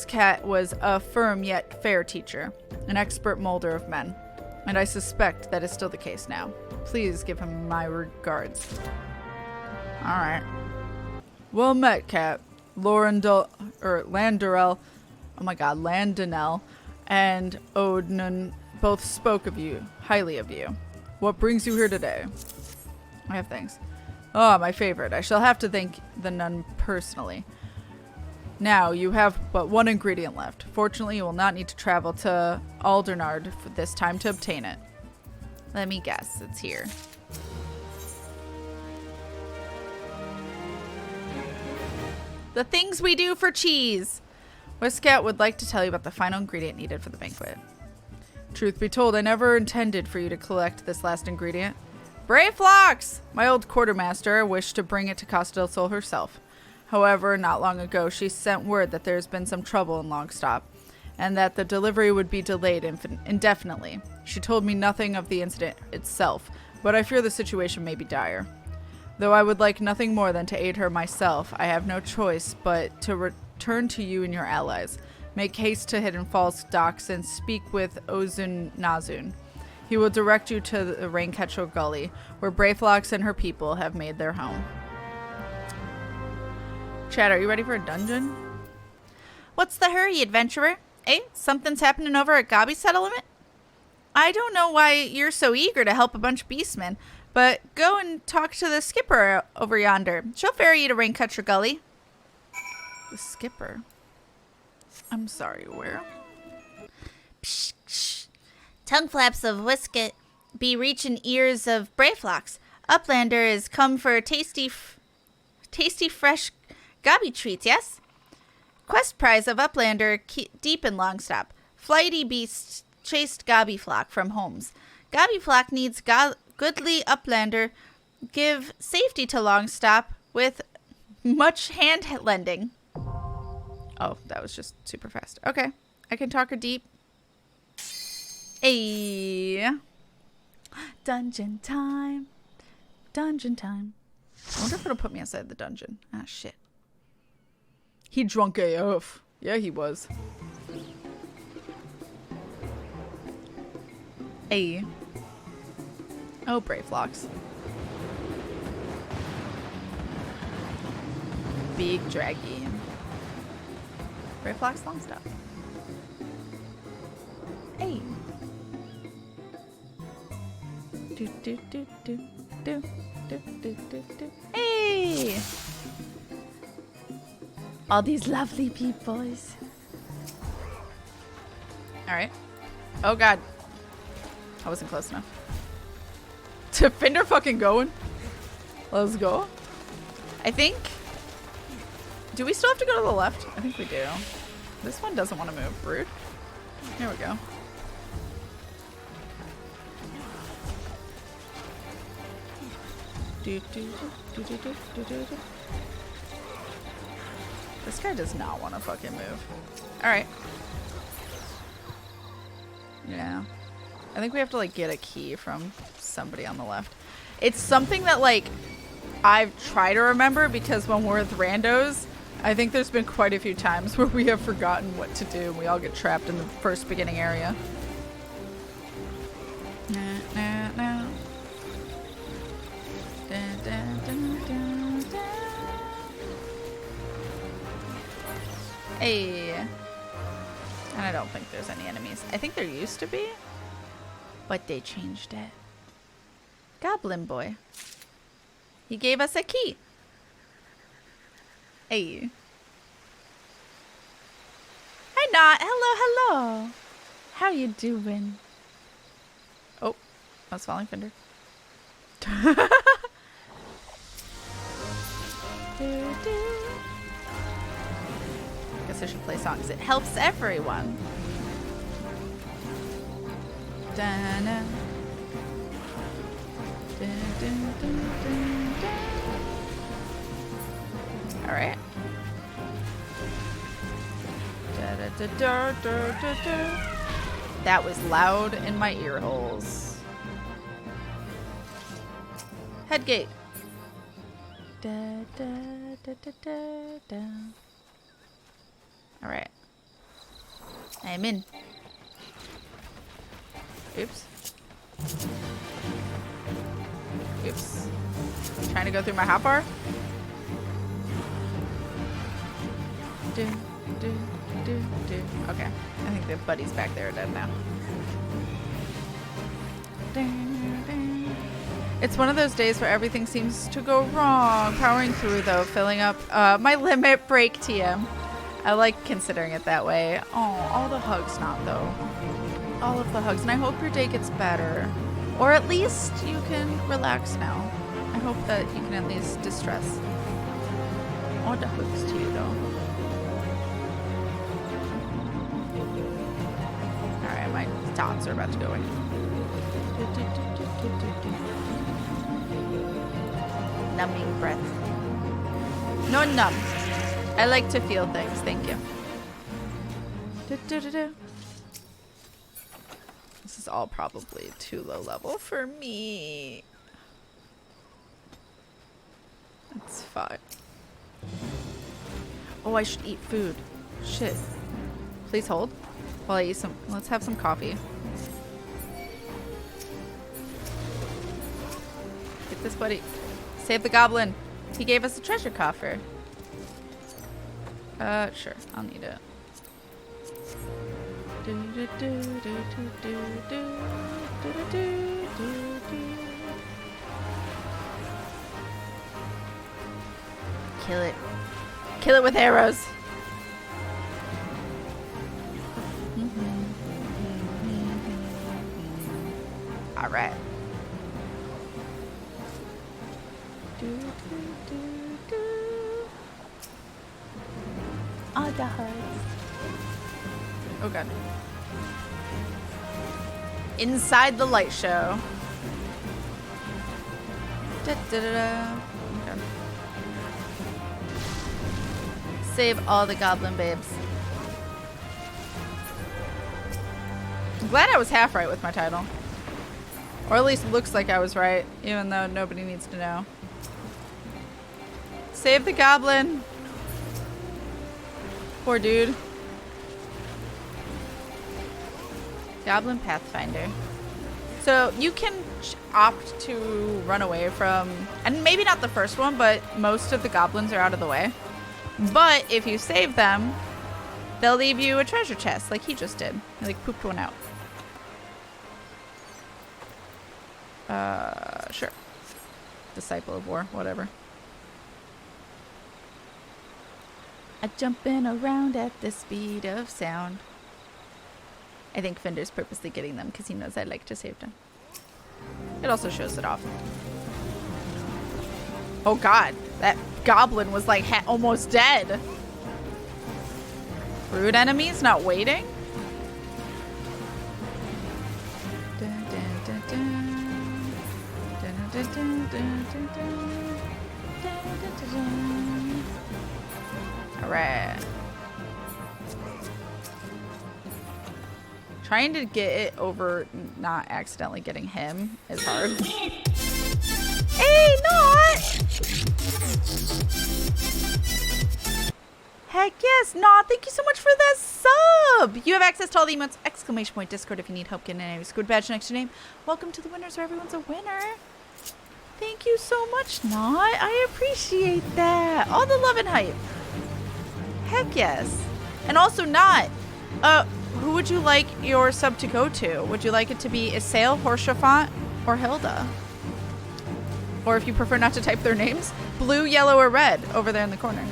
Cat was a firm yet fair teacher, an expert molder of men, and I suspect that is still the case now. Please give him my regards. Alright. Well met, Cat. Landarel, oh my god, Landinel, and Odnan both spoke of you, highly of you. What brings you here today? I have things. Oh, my favorite. I shall have to thank the nun personally. Now, you have but one ingredient left. Fortunately, you will not need to travel to Aldernard for this time to obtain it. Let me guess. It's here. The things we do for cheese! Westcat would like to tell you about the final ingredient needed for the banquet. Truth be told, I never intended for you to collect this last ingredient. Brayflox! My old quartermaster wished to bring it to Costa del Sol herself. However, not long ago, she sent word that there's been some trouble in Longstop, and that the delivery would be delayed indefinitely. She told me nothing of the incident itself, but I fear the situation may be dire. Though I would like nothing more than to aid her myself, I have no choice but to return to you and your allies. Make haste to Hidden Falls docks and speak with Ozun Nazun. He will direct you to the Raincatcher Gully, where Brayflox and her people have made their home. Chad, are you ready for a dungeon? What's the hurry, adventurer? Eh? Something's happening over at Gabi's settlement? I don't know why you're so eager to help a bunch of beastmen, but go and talk to the skipper over yonder. She'll ferry you to Raincatcher Gully. The skipper? I'm sorry, where? Psh, psh. Tongue flaps of Whisket be reaching ears of Brayflox. Uplander is come for tasty fresh Gabi treats, yes? Quest prize of Uplander deep in Longstop. Flighty beasts chased Gabi flock from homes. Gabi flock needs goodly Uplander give safety to Longstop with much hand lending. Oh, that was just super fast. Okay. I can talk her deep. Hey. Dungeon time. Dungeon time. I wonder if it'll put me outside the dungeon. Ah, shit. He drunk AF. Yeah, he was. Hey. Oh, Brayflox. Big draggy. Brayflox Longstop. Hey. Do do do do do do do do do. Hey. All these lovely peoples. Alright. Oh god. I wasn't close enough. Defender fucking going. Let's go. I think. Do we still have to go to the left? I think we do. This one doesn't want to move. Rude. Here we go. Do, do, do, do, do, do, do, do. This guy does not want to fucking move. Alright. Yeah. I think we have to like get a key from somebody on the left. It's something that like I've tried to remember because when we're with randos, I think there's been quite a few times where we have forgotten what to do and we all get trapped in the first beginning area. Nah, nah, nah. Dun, dun, dun, dun, dun. Hey. And I don't think there's any enemies. I think there used to be, but they changed it. Goblin boy. He gave us a key. Hey. Hi, Not. Hello, hello. How you doing? Oh, I was falling Fender. Guess I should play songs. It helps everyone. Da-na. All right. Da, That was loud in my ear holes. Headgate. All right. I am in. Oops. Oops. Trying to go through my hotbar. Okay. I think the buddies back there are dead now. It's one of those days where everything seems to go wrong. Powering through, though, filling up my limit break TM. I like considering it that way. Oh, all the hugs not, though. All of the hugs. And I hope your day gets better. Or at least you can relax now. I hope that you can at least distress. All the hugs to you, though. Alright, my dots are about to go in. Numbing breath. No numb. I like to feel things. Thank you. This is all probably too low level for me. That's fine. Oh, I should eat food. Shit. Please hold while I eat some. Let's have some coffee. Get this buddy. Save the goblin. He gave us a treasure coffer. Sure. I'll need it. Kill it. Kill it with arrows. All right. All the hugs. Oh god. Inside the light show. Da, da, da, da. Okay. Save all the goblin babes. I'm glad I was half right with my title. Or at least looks like I was right, even though nobody needs to know. Save the goblin. Poor dude. Goblin Pathfinder. So you can opt to run away from, and maybe not the first one, but most of the goblins are out of the way. But if you save them, they'll leave you a treasure chest like he just did. He like pooped one out. Sure. Disciple of War, whatever. I'm jumping around at the speed of sound. I think Fender's purposely getting them because he knows I like to save them. It also shows it off. Oh god, that goblin was like almost dead. Rude enemies not waiting? Dun, dun, dun, dun. Dun, dun, dun, dun, dun, dun. Dun, dun, dun, dun. All right. Trying to get it over not accidentally getting him is hard. Hey, not! Heck yes, Not. Thank you so much for that sub. You have access to all the emotes, exclamation point Discord if you need help getting any squid badge next to your name. Welcome to the winners where everyone's a winner. Thank you so much, Not. I appreciate that. All the love and hype. Heck yes. And also Not. Who would you like your sub to go to? Would you like it to be Isael, Horshaphant, or Hilda? Or if you prefer not to type their names, blue, yellow, or red over there in the corner.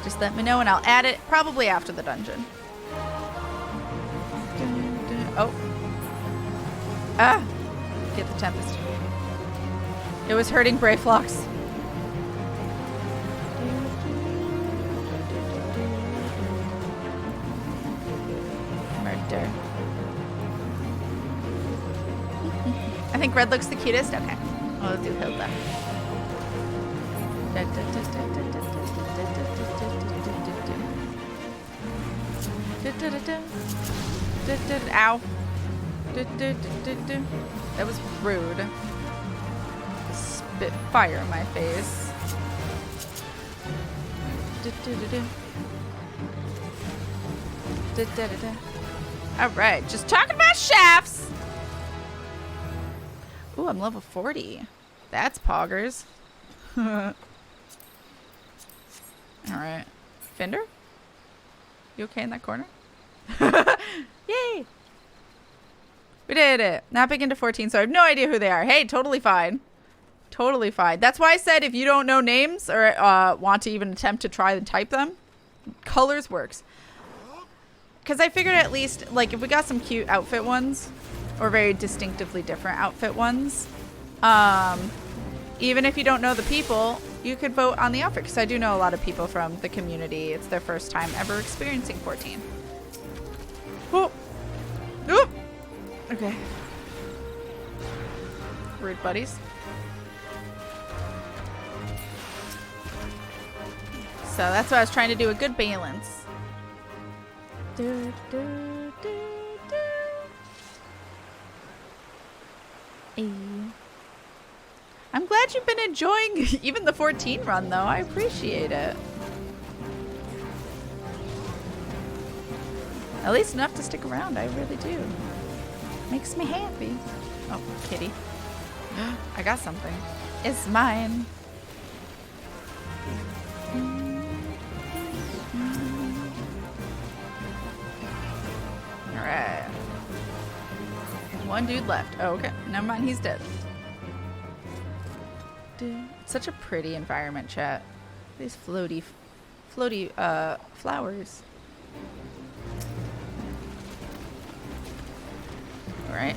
Just let me know and I'll add it probably after the dungeon. Oh. Ah. Get the Tempest. It was hurting Brayflox. Murder. I think red looks the cutest. Okay. I'll do Hilda. Ow. That was rude. Spit fire in my face. Alright, just talking about shafts! Ooh, I'm level 40. That's poggers. Alright. Fender? You okay in that corner? Yay! We did it. Not big into 14, so I have no idea who they are. Hey, totally fine. Totally fine. That's why I said if you don't know names or want to even attempt to try and type them, colors works. Because I figured at least, like, if we got some cute outfit ones, or very distinctively different outfit ones, even if you don't know the people, you could vote on the outfit. Because I do know a lot of people from the community. It's their first time ever experiencing 14. Oh. Oop. Okay. Rude buddies. So that's why I was trying to do, a good balance. I'm glad you've been enjoying even the 14 run, though. I appreciate it. At least enough to stick around. I really do. Makes me happy. Oh, kitty. I got something. It's mine. Alright. One dude left. Oh, okay. Never mind. He's dead. It's such a pretty environment, chat. These floaty flowers. Alright.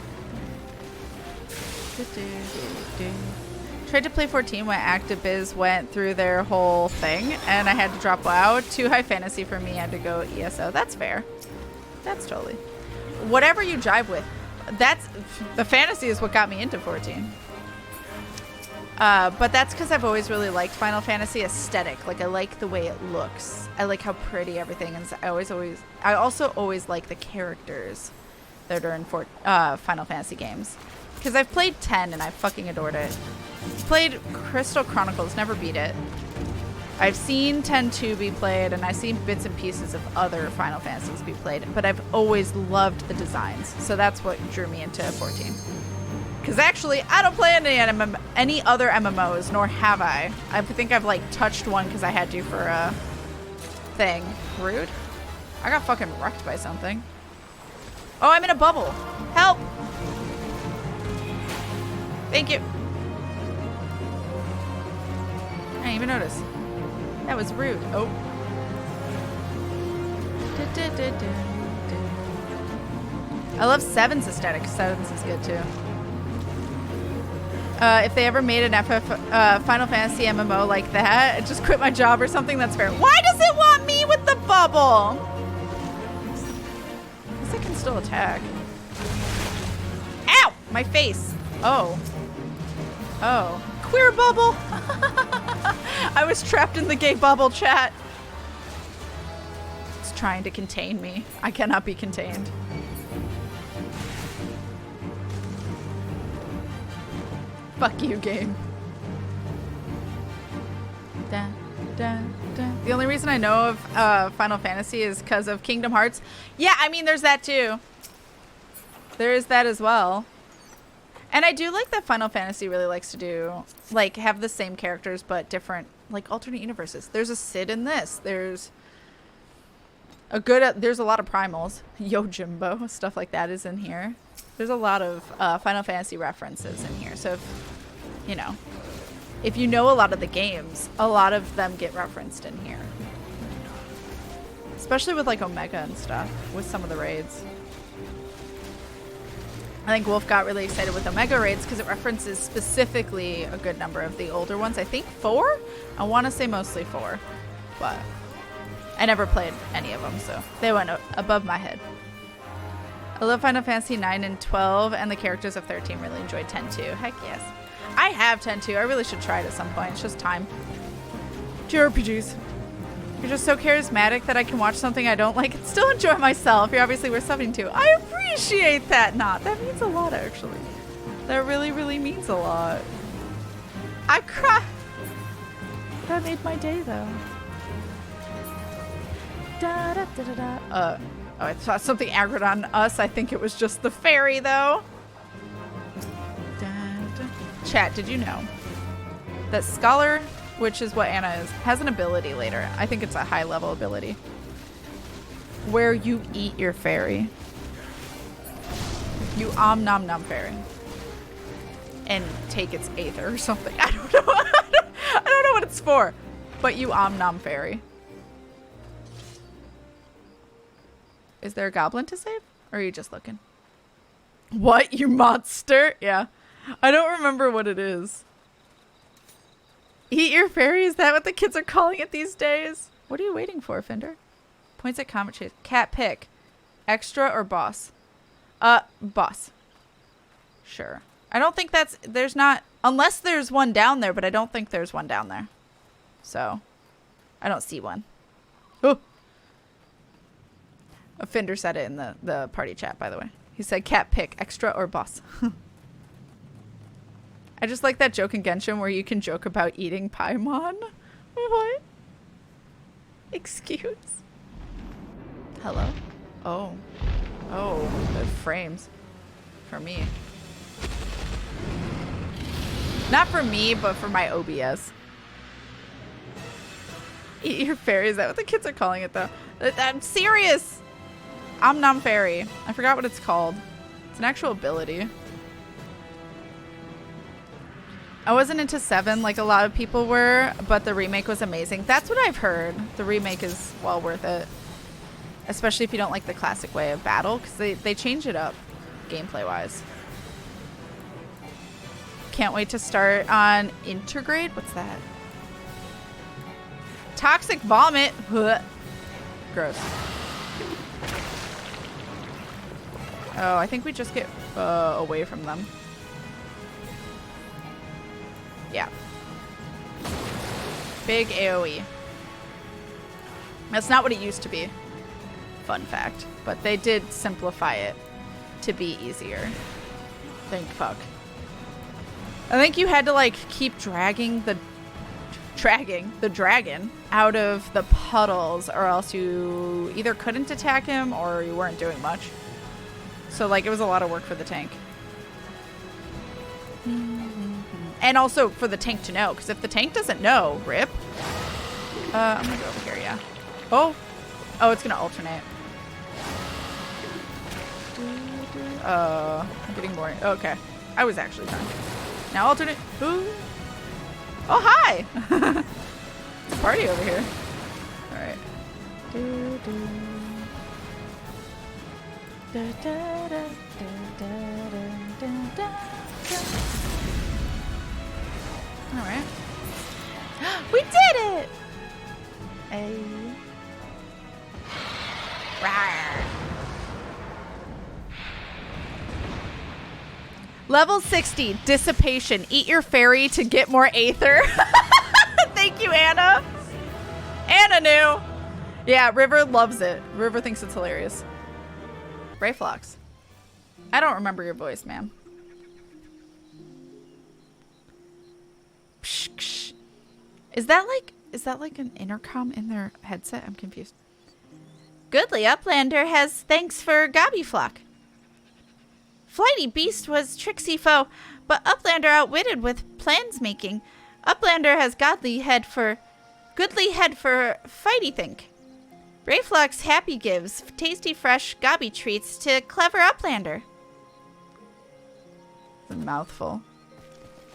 Tried to play 14 when ActiBiz went through their whole thing, and I had to drop WoW. Too high fantasy for me. I had to go ESO. That's fair. That's totally. Whatever you jive with. That's the fantasy is what got me into 14. But that's because I've always really liked Final Fantasy aesthetic. Like, I like the way it looks. I like how pretty everything is. I also always like the characters that are in Final Fantasy games. Because I've played 10 and I fucking adored it. Played Crystal Chronicles, never beat it. I've seen 10-2 be played, and I've seen bits and pieces of other Final Fantasies be played, but I've always loved the designs. So that's what drew me into 14. Because actually, I don't play any other MMOs, nor have I. I think I've, like, touched one because I had to for a thing. Rude. I got fucking wrecked by something. Oh, I'm in a bubble. Help! Thank you. I didn't even notice. That was rude. Oh. I love 7's aesthetic. 7's is good too. If they ever made an Final Fantasy MMO like that, just quit my job or something, that's fair. Why does it want me with the bubble? I guess I can still attack. Ow! My face. Oh. Oh. Queer bubble! I was trapped in the gay bubble, chat. It's trying to contain me. I cannot be contained. Fuck you, game. Da, da, da. The only reason I know of Final Fantasy is because of Kingdom Hearts. Yeah, I mean, there's that too. There is that as well. And I do like that Final Fantasy really likes to do, like, have the same characters but different, like, alternate universes. There's a Cid in this. There's a lot of primals. Yojimbo, stuff like that is in here. There's a lot of Final Fantasy references in here. So, if you know a lot of the games, a lot of them get referenced in here. Especially with, like, Omega and stuff, with some of the raids. I think Wolf got really excited with Omega raids because it references specifically a good number of the older ones. I think 4? I want to say mostly 4. But I never played any of them, so they went above my head. I love Final Fantasy 9 and 12, and the characters of 13 really enjoyed 10 too. Heck yes. I have 10 too. I really should try it at some point. It's just time. JRPGs. You're just so charismatic that I can watch something I don't like and still enjoy myself. You're obviously worth something to. I appreciate that. That means a lot, actually. That really, really means a lot. I cry. That made my day, though. Da, da, da, da, da. Oh, I thought something aggroed on us. I think it was just the fairy, though. Da, da. Chat, did you know that Scholar, which is what Anna is, has an ability later? I think it's a high-level ability where you eat your fairy. You nom nom fairy and take its aether or something. I don't know. I don't know what it's for, but you nom fairy. Is there a goblin to save? Or are you just looking? What, you monster? Yeah. I don't remember what it is. Eat your fairy? Is that what the kids are calling it these days? What are you waiting for, Fender? Points at Comet Chase. Cat pick. Extra or boss? Boss. Sure. I don't think there's not, unless there's one down there, but I don't think there's one down there. So, I don't see one. Oh! A Fender said it in the party chat, by the way. He said cat pick, extra or boss. I just like that joke in Genshin where you can joke about eating Paimon. What? Excuse? Hello? Oh. Oh, the frames. For me. Not for me, but for my OBS. Eat your fairy. Is that what the kids are calling it, though? I'm serious! Nom Fairy. I forgot what it's called. It's an actual ability. I wasn't into 7 like a lot of people were, but the remake was amazing. That's what I've heard. The remake is well worth it. Especially if you don't like the classic way of battle, because they change it up gameplay-wise. Can't wait to start on Intergrade. What's that? Toxic vomit. Gross. Oh, I think we just get away from them. Yeah. Big AoE. That's not what it used to be. Fun fact. But they did simplify it to be easier. Thank fuck. I think you had to like keep dragging the dragon out of the puddles, or else you either couldn't attack him or you weren't doing much. So like it was a lot of work for the tank. And also for the tank to know, because if the tank doesn't know, rip. I'm gonna go over here, yeah. Oh, it's gonna alternate. I'm getting more. Okay, I was actually done. Now alternate. Ooh. Oh, hi! It's a party over here. Alright. Alright. We did it! Hey. Rawr. Level 60, Dissipation. Eat your fairy to get more Aether. Thank you, Anna. Anna knew. Yeah, River loves it. River thinks it's hilarious. Brayflox. I don't remember your voice, ma'am. Is that like an intercom in their headset? I'm confused. Goodly Uplander has thanks for Gobbyflock. Flighty Beast was tricksy foe, but Uplander outwitted with plans making. Uplander has goodly head for fighty think. Brayflox happy gives tasty fresh gobby treats to clever Uplander. It's a mouthful.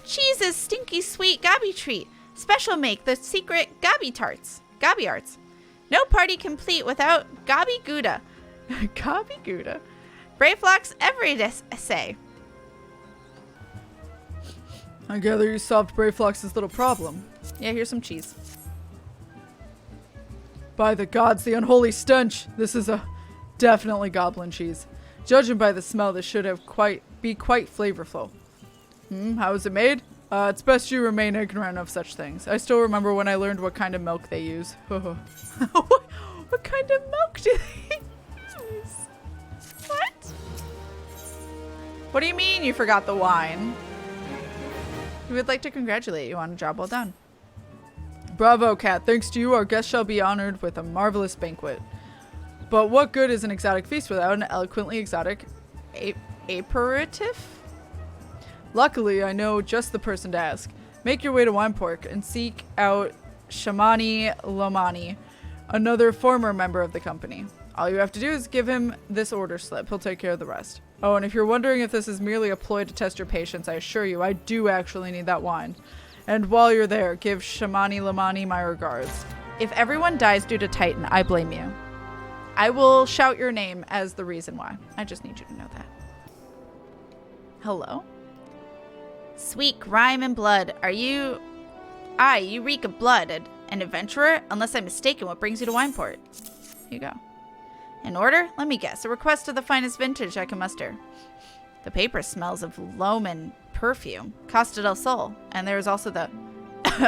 Cheese is stinky sweet gobby treat. Special make the secret gobby arts. No party complete without gobby gouda. Gobby gouda. Brayflox every say. I gather you solved Brayflox's little problem. Yeah, here's some cheese. By the gods, the unholy stench! This is definitely goblin cheese. Judging by the smell, this should have be quite flavorful. How is it made? It's best you remain ignorant of such things. I still remember when I learned what kind of milk they use. What kind of milk do they use? What? What do you mean you forgot the wine? We would like to congratulate you on a job well done. Bravo, Kat. Thanks to you, our guest shall be honored with a marvelous banquet. But what good is an exotic feast without an eloquently exotic aperitif? Luckily, I know just the person to ask. Make your way to Wineport and seek out Shamani Lomani, another former member of the company. All you have to do is give him this order slip. He'll take care of the rest. Oh, and if you're wondering if this is merely a ploy to test your patience, I assure you, I do actually need that wine. And while you're there, give Shamani Lomani my regards. If everyone dies due to Titan, I blame you. I will shout your name as the reason why. I just need you to know that. Hello? Sweet grime and blood, are you... Aye, you reek of blood. An adventurer? Unless I'm mistaken, what brings you to Wineport? Here you go. In order? Let me guess. A request of the finest vintage I can muster. The paper smells of loam and perfume. Costa del Sol. And there is also the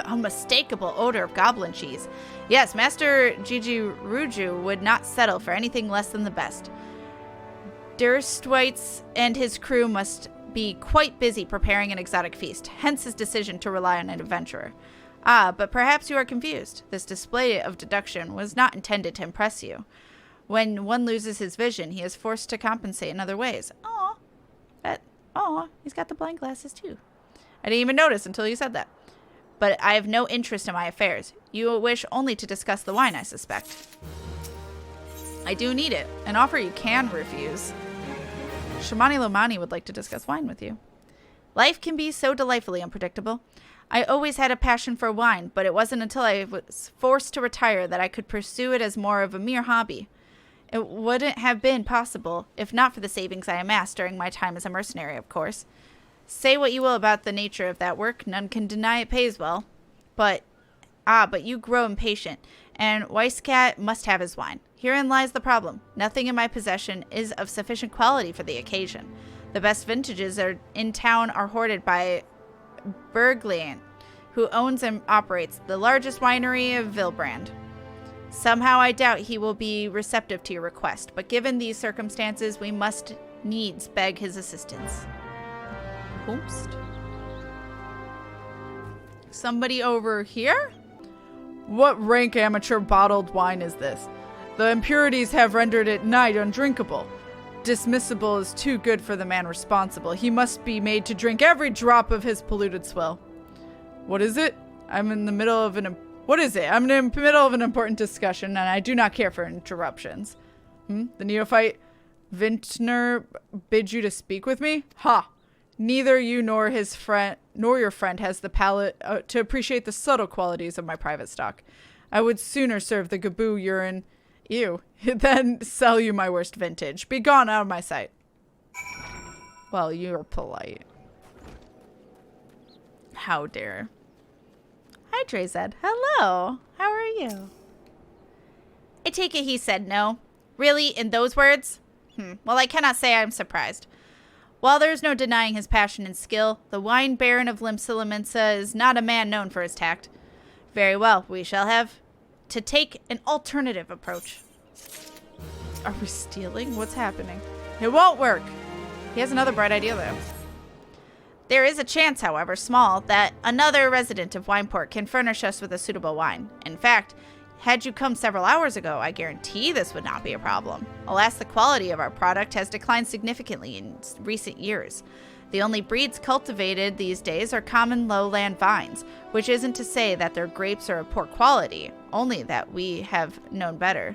unmistakable odor of goblin cheese. Yes, Master Gigi Ruju would not settle for anything less than the best. Durstwaitz and his crew must be quite busy preparing an exotic feast, hence his decision to rely on an adventurer. Ah, but perhaps you are confused. This display of deduction was not intended to impress you. When one loses his vision, he is forced to compensate in other ways. He's got the blind glasses too. I didn't even notice until you said that. But I have no interest in my affairs. You wish only to discuss the wine, I suspect. I do need it. An offer you can refuse. Shamani Lomani would like to discuss wine with you. Life can be so delightfully unpredictable. I always had a passion for wine, but it wasn't until I was forced to retire that I could pursue it as more of a mere hobby. It wouldn't have been possible if not for the savings I amassed during my time as a mercenary, of course. Say what you will about the nature of that work, none can deny it pays well. But you grow impatient, and Weisscat must have his wine. Herein lies the problem. Nothing in my possession is of sufficient quality for the occasion. The best vintages in town are hoarded by Berglian, who owns and operates the largest winery of Vilbrand. Somehow I doubt he will be receptive to your request, but given these circumstances, we must needs beg his assistance. Oops. Somebody over here? What rank amateur bottled wine is this? The impurities have rendered it nigh undrinkable. Dismissible is too good for the man responsible. He must be made to drink every drop of his polluted swill. What is it? I'm in the middle of an important discussion, and I do not care for interruptions. The neophyte Vintner bids you to speak with me? Ha! Neither you nor his friend, nor your friend, has the palate to appreciate the subtle qualities of my private stock. I would sooner serve the Gaboo urine, than sell you my worst vintage. Be gone out of my sight. Well, you're polite. How dare. Hi, Trezed. Hello. How are you? I take it he said no. Really? In those words? Well, I cannot say I am surprised. While there is no denying his passion and skill, the wine baron of Limsilimensa is not a man known for his tact. Very well, we shall have to take an alternative approach. Are we stealing? What's happening? It won't work. He has another bright idea, though. There is a chance, however small, that another resident of Wineport can furnish us with a suitable wine. In fact, had you come several hours ago, I guarantee this would not be a problem. Alas, the quality of our product has declined significantly in recent years. The only breeds cultivated these days are common lowland vines, which isn't to say that their grapes are of poor quality, only that we have known better.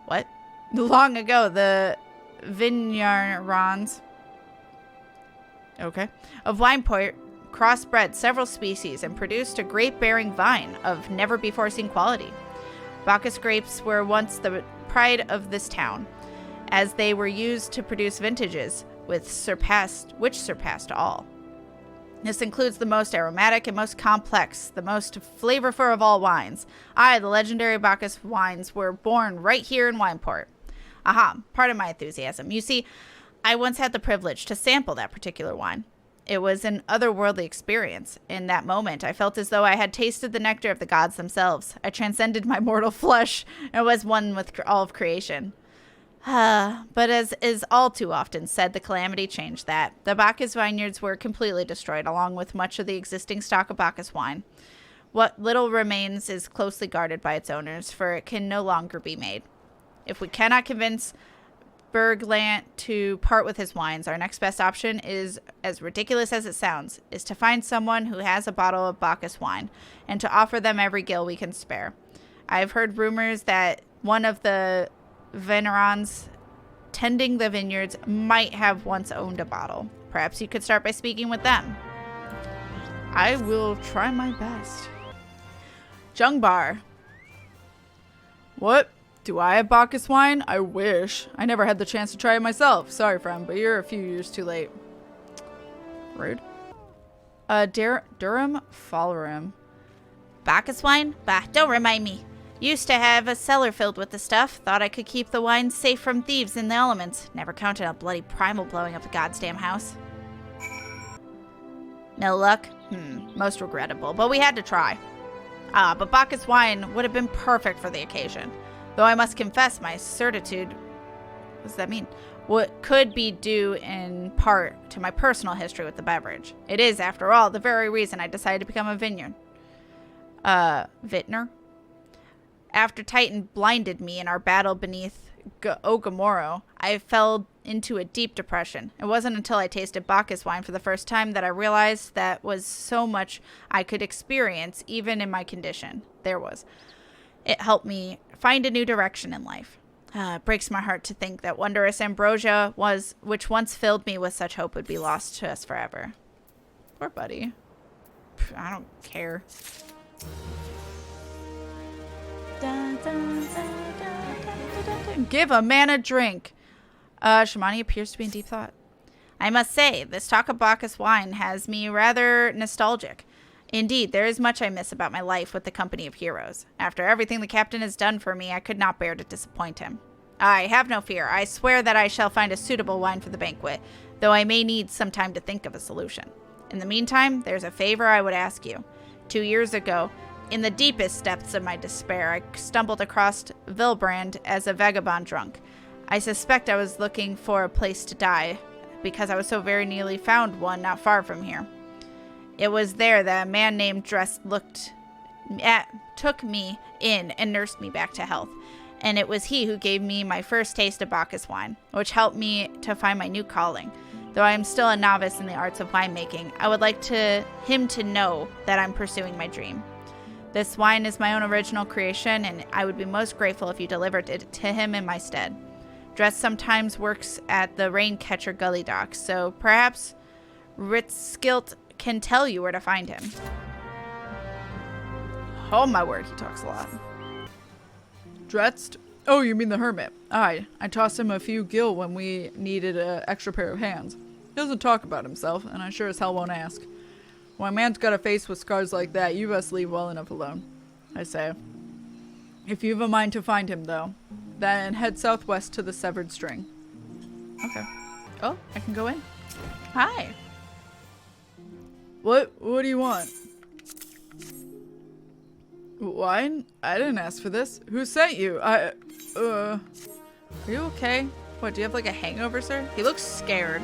What? Long ago, the Vignerons of Wineport crossbred several species and produced a grape-bearing vine of never-before-seen quality. Bacchus grapes were once the pride of this town, as they were used to produce vintages which surpassed all. This includes the most aromatic and most complex, the most flavorful of all wines. Aye, the legendary Bacchus wines were born right here in Wineport. Aha, pardon my enthusiasm. You see, I once had the privilege to sample that particular wine. It was an otherworldly experience. In that moment, I felt as though I had tasted the nectar of the gods themselves. I transcended my mortal flesh and was one with all of creation. But as is all too often said, the calamity changed that. The Bacchus vineyards were completely destroyed, along with much of the existing stock of Bacchus wine. What little remains is closely guarded by its owners, for it can no longer be made. If we cannot convince Berglant to part with his wines, our next best option is, as ridiculous as it sounds, is to find someone who has a bottle of Bacchus wine, and to offer them every gill we can spare. I've heard rumors that one of the Venerons tending the vineyards might have once owned a bottle. Perhaps you could start by speaking with them. I will try my best. Jungbar. What? Do I have Bacchus wine? I wish. I never had the chance to try it myself. Sorry, friend, but you're a few years too late. Rude. Durham Fallerim. Bacchus wine? Bah, don't remind me. Used to have a cellar filled with the stuff. Thought I could keep the wine safe from thieves in the elements. Never counted on bloody primal blowing up the goddamn house. No luck? Most regrettable, but we had to try. But Bacchus wine would have been perfect for the occasion. Though I must confess my certitude, what does that mean? What could be due in part to my personal history with the beverage. It is, after all, the very reason I decided to become a vintner. After Titan blinded me in our battle beneath Ogamoro, I fell into a deep depression. It wasn't until I tasted Bacchus wine for the first time that I realized that was so much I could experience even in my condition. It helped me find a new direction in life. It breaks my heart to think that wondrous ambrosia which once filled me with such hope would be lost to us forever. Poor buddy. I don't care. Give a man a drink. Shamani appears to be in deep thought. I must say, this talk of Bacchus wine has me rather nostalgic. Indeed, there is much I miss about my life with the company of heroes. After everything the captain has done for me, I could not bear to disappoint him. I have no fear. I swear that I shall find a suitable wine for the banquet, though I may need some time to think of a solution. In the meantime, there's a favor I would ask you. 2 years ago, in the deepest depths of my despair, I stumbled across Vilbrand as a vagabond drunk. I suspect I was looking for a place to die, because I was so very nearly found one not far from here. It was there that a man named Dress took me in and nursed me back to health. And it was he who gave me my first taste of Bacchus wine, which helped me to find my new calling. Though I am still a novice in the arts of winemaking, I would like him to know that I'm pursuing my dream. This wine is my own original creation, and I would be most grateful if you delivered it to him in my stead. Dress sometimes works at the Raincatcher Gully docks, so perhaps Ritzskilt can tell you where to find him. Oh my word, he talks a lot. Dretzt? Oh, you mean the hermit. I tossed him a few gil when we needed an extra pair of hands. He doesn't talk about himself, and I sure as hell won't ask. When a man's got a face with scars like that, you best leave well enough alone, I say. If you have a mind to find him, though, then head southwest to the Severed String. Okay. Oh, I can go in. Hi. What do you want? Wine? I didn't ask for this. Who sent you? Are you okay? What, do you have like a hangover, sir? He looks scared.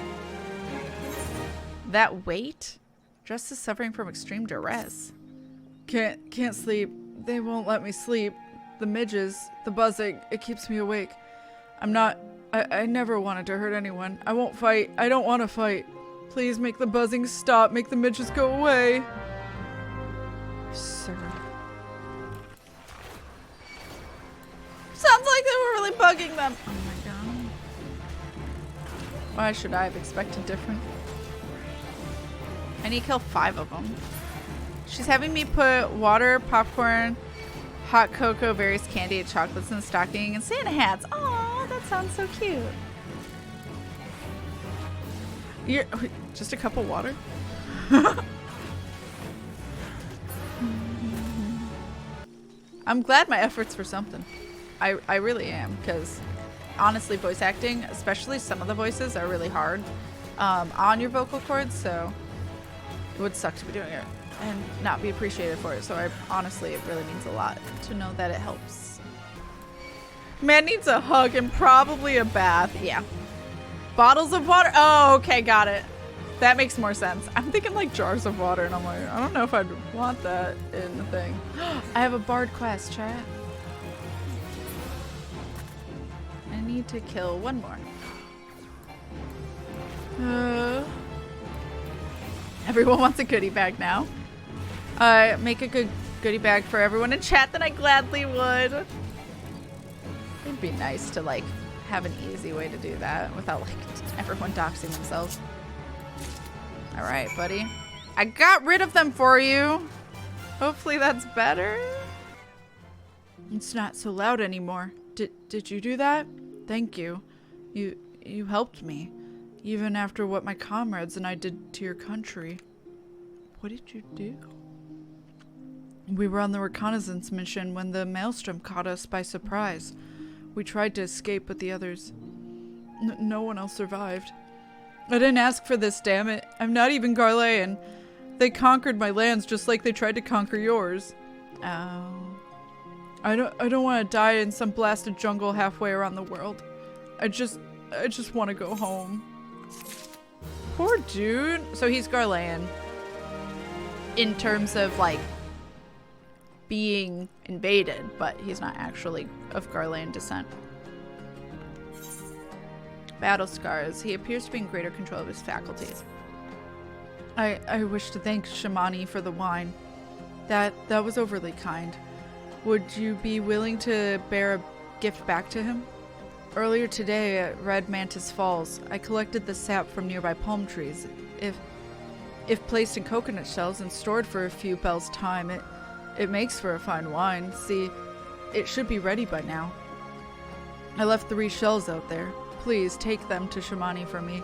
That weight? Dress is suffering from extreme duress. Can't sleep. They won't let me sleep. The midges, the buzzing, it keeps me awake. I never wanted to hurt anyone. I won't fight. I don't want to fight. Please make the buzzing stop. Make the midges go away. Sir. Sounds like they were really bugging them. Oh my god. Why should I have expected different? I need to kill 5 of them. She's having me put water, popcorn, hot cocoa, various candy, and chocolates in the stocking, and Santa hats. Aw, that sounds so cute. You're just a cup of water? I'm glad my efforts for something. I really am, because honestly, voice acting, especially some of the voices, are really hard on your vocal cords, so It would suck to be doing it and not be appreciated for it. So honestly, it really means a lot to know that it helps. Man needs a hug and probably a bath. Yeah. Bottles of water. Oh, okay. Got it. That makes more sense. I'm thinking like jars of water, and I'm like, I don't know if I'd want that in the thing. I have a bard quest, chat. I need to kill one more. Everyone wants a goodie bag now. Make a good goodie bag for everyone in chat, then I gladly would. It'd be nice to like have an easy way to do that without like everyone doxing themselves. All right, buddy. I got rid of them for you. Hopefully that's better. It's not so loud anymore. Did you do that? Thank you. You helped me. Even after what my comrades and I did to your country. What did you do? We were on the reconnaissance mission when the maelstrom caught us by surprise. We tried to escape, but the others... no one else survived. I didn't ask for this, damn it. I'm not even Garlean. They conquered my lands just like they tried to conquer yours. Oh. I don't want to die in some blasted jungle halfway around the world. I just want to go home. Poor dude. So he's Garlean. In terms of like being invaded, but he's not actually of Garlean descent. Battle scars. He appears to be in greater control of his faculties. I wish to thank Shamani for the wine. That was overly kind. Would you be willing to bear a gift back to him? Earlier today at Red Mantis Falls, I collected the sap from nearby palm trees. If placed in coconut shells and stored for a few bells' time, it makes for a fine wine. See, it should be ready by now. I left 3 shells out there. Please take them to Shamani for me.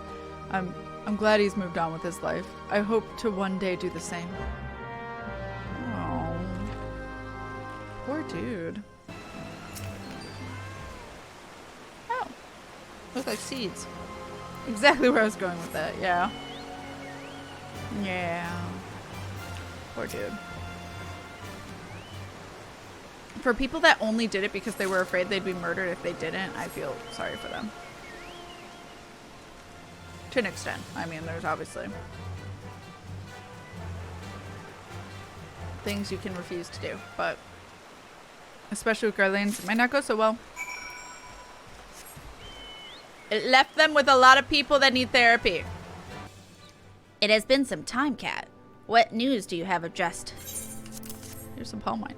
I'm glad he's moved on with his life. I hope to one day do the same. Oh, poor dude. Oh, look like seeds. Exactly where I was going with that. Yeah. Yeah. Poor dude. For people that only did it because they were afraid they'd be murdered if they didn't, I feel sorry for them. To an extent. I mean, there's obviously things you can refuse to do, but especially with Garleans, it might not go so well. It left them with a lot of people that need therapy. It has been some time, Kat. What news do you have of Jest? Here's some palm wine.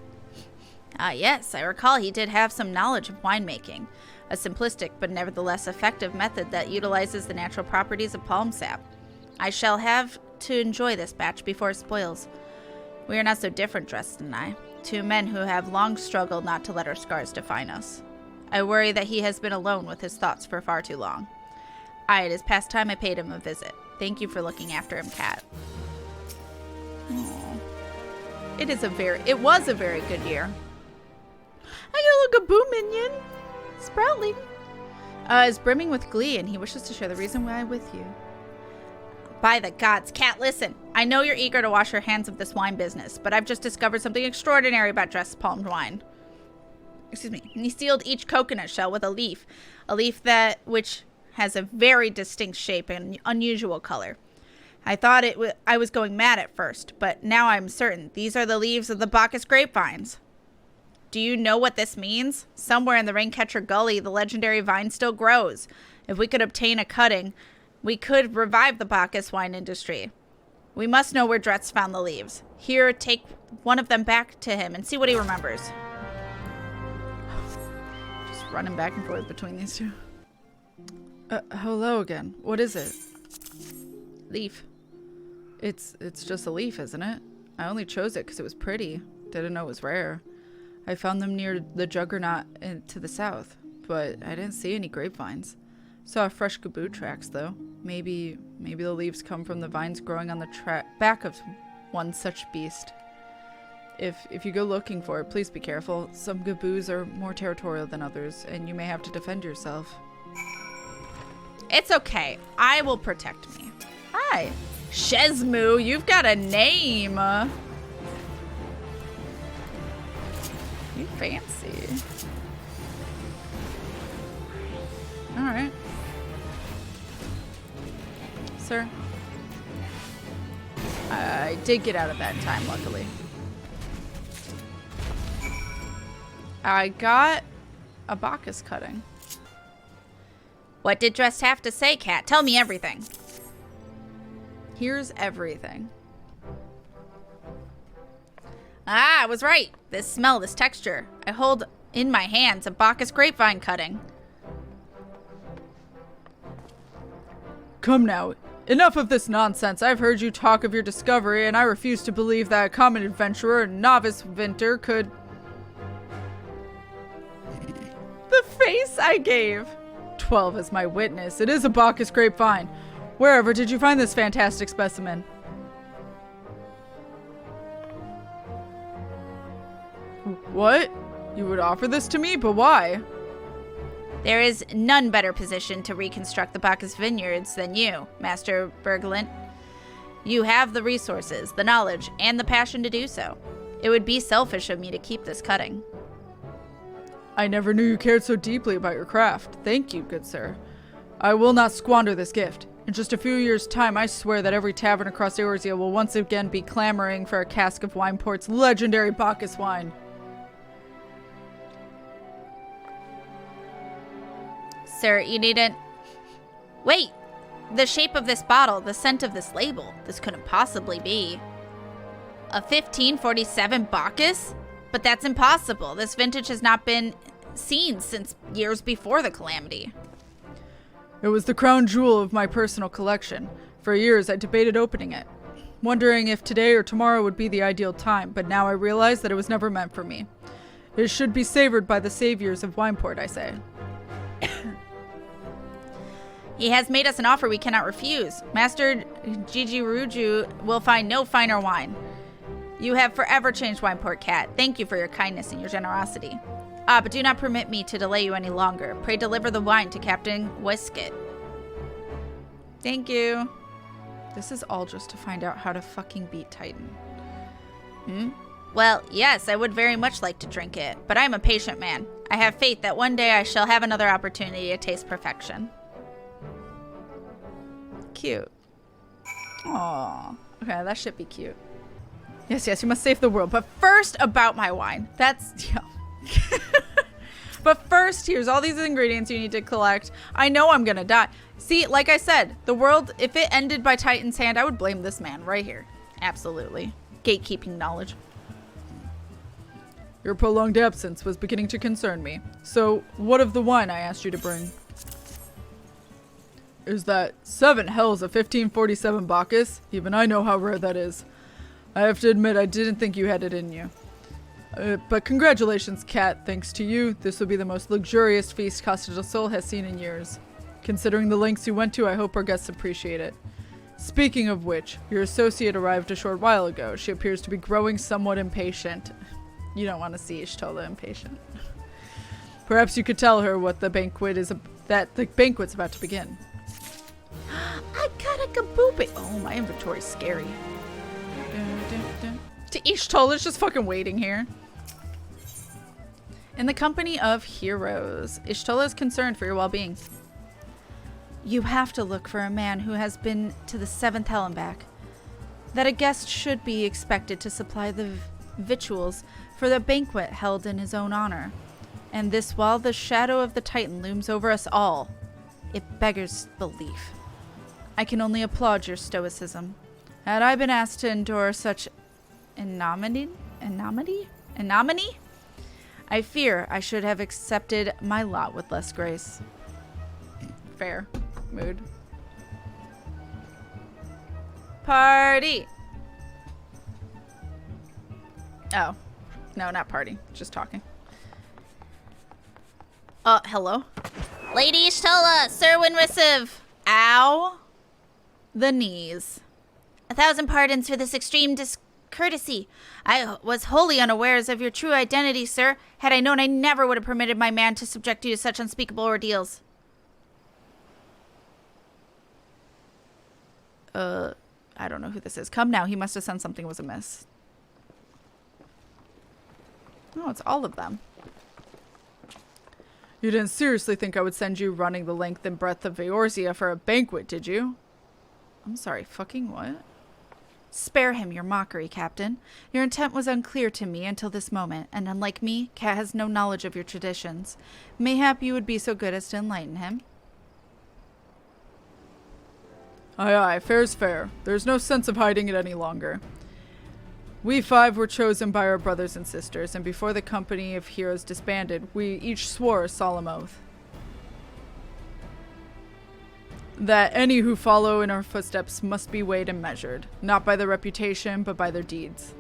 Ah, yes, I recall he did have some knowledge of winemaking. A simplistic but nevertheless effective method that utilizes the natural properties of palm sap. I shall have to enjoy this batch before it spoils. We are not so different, Dresden and I. 2 men who have long struggled not to let our scars define us. I worry that he has been alone with his thoughts for far too long. It is past time I paid him a visit. Thank you for looking after him, Kat. Aww. It was a very good year. I got a little Gaboo minion. Sproutly is brimming with glee, and he wishes to share the reason why I'm with you. By the gods, Kat, listen. I know you're eager to wash your hands of this wine business, but I've just discovered something extraordinary about Dressed Palmed wine. Excuse me. He sealed each coconut shell with a leaf which has a very distinct shape and unusual color. I thought I was going mad at first, but now I'm certain these are the leaves of the Bacchus grapevines. Do you know what this means? Somewhere in the Raincatcher Gully, the legendary vine still grows. If we could obtain a cutting, we could revive the Bacchus wine industry. We must know where Dretz found the leaves. Here, take one of them back to him and see what he remembers. Just running back and forth between these two. Hello again. What is it? Leaf. It's just a leaf, isn't it? I only chose it because it was pretty. Didn't know it was rare. I found them near the Juggernaut to the south, but I didn't see any grapevines. Saw fresh Gaboo tracks, though. Maybe the leaves come from the vines growing on the back of one such beast. If you go looking for it, please be careful. Some Gaboos are more territorial than others, and you may have to defend yourself. It's okay. I will protect me. Hi. Shesmu, you've got a name. You fancy. Alright. Sir. I did get out of that in time, luckily. I got a Bacchus cutting. What did Drest have to say, Kat? Tell me everything. Here's everything. Ah, I was right. This smell, this texture. I hold in my hands a Bacchus grapevine cutting. Come now. Enough of this nonsense. I've heard you talk of your discovery, and I refuse to believe that a common adventurer and novice vinter could... The face I gave. 12 is my witness. It is a Bacchus grapevine. Wherever did you find this fantastic specimen? What? You would offer this to me? But why? There is none better positioned to reconstruct the Bacchus vineyards than you, Master Berglint. You have the resources, the knowledge, and the passion to do so. It would be selfish of me to keep this cutting. I never knew you cared so deeply about your craft. Thank you, good sir. I will not squander this gift. In just a few years' time, I swear that every tavern across Eorzea will once again be clamoring for a cask of Wineport's legendary Bacchus wine. Sir, you needn't... Wait! The shape of this bottle, the scent of this label. This couldn't possibly be... A 1547 Bacchus? But that's impossible. This vintage has not been seen since years before the calamity. It was the crown jewel of my personal collection. For years, I debated opening it, wondering if today or tomorrow would be the ideal time, but now I realize that it was never meant for me. It should be savored by the saviors of Wineport, I say. He has made us an offer we cannot refuse. Master Jijiruju will find no finer wine. You have forever changed Wineport, Kat. Thank you for your kindness and your generosity. Ah, but do not permit me to delay you any longer. Pray deliver the wine to Captain Westgate. Thank you. This is all just to find out how to fucking beat Titan. Well, yes, I would very much like to drink it, but I'm a patient man. I have faith that one day I shall have another opportunity to taste perfection. Cute. Aww. Okay, that should be cute. Yes, yes, you must save the world. But first, about my wine. That's... Yeah. But first, here's all these ingredients you need to collect. I know I'm gonna die. See, like I said, the world, if it ended by Titan's hand, I would blame this man right here. Absolutely. Gatekeeping knowledge. Your prolonged absence was beginning to concern me. So, what of the wine I asked you to bring? Is that 7 hells of 1547 Bacchus? Even I know how rare that is. I have to admit, I didn't think you had it in you. But congratulations, Kat. Thanks to you, this will be the most luxurious feast Costa del Sol has seen in years. Considering the lengths you went to, I hope our guests appreciate it. Speaking of which, your associate arrived a short while ago. She appears to be growing somewhat impatient. You don't want to see Y'shtola impatient. Perhaps you could tell her what the banquet is, that the banquet's about to begin. I got a kaboopy. Oh, my inventory's scary. To Y'shtola's just fucking waiting here. In the company of heroes, Y'shtola is concerned for your well-being. You have to look for a man who has been to the 7th hell and back. That a guest should be expected to supply the victuals for the banquet held in his own honor. And this while the shadow of the Titan looms over us all. It beggars belief. I can only applaud your stoicism. Had I been asked to endure such ignominy? I fear I should have accepted my lot with less grace. Fair. Mood. Party! Oh. No, not party. Just talking. Hello? Lady Y'shtola, Sir Winrisive! Ow! The knees. 1,000 pardons for this extreme discourtesy. I was wholly unawares of your true identity, sir. Had I known, I never would have permitted my man to subject you to such unspeakable ordeals. I don't know who this is. Come now. He must have sensed something was amiss. Oh, it's all of them. You didn't seriously think I would send you running the length and breadth of Eorzea for a banquet, did you? I'm sorry, fucking what? Spare him your mockery, Captain. Your intent was unclear to me until this moment, and unlike me, Kat has no knowledge of your traditions. Mayhap you would be so good as to enlighten him. Aye, aye, fair's fair. There's no sense of hiding it any longer. We 5 were chosen by our brothers and sisters, and before the company of heroes disbanded, we each swore a solemn oath that any who follow in our footsteps must be weighed and measured, not by their reputation, but by their deeds.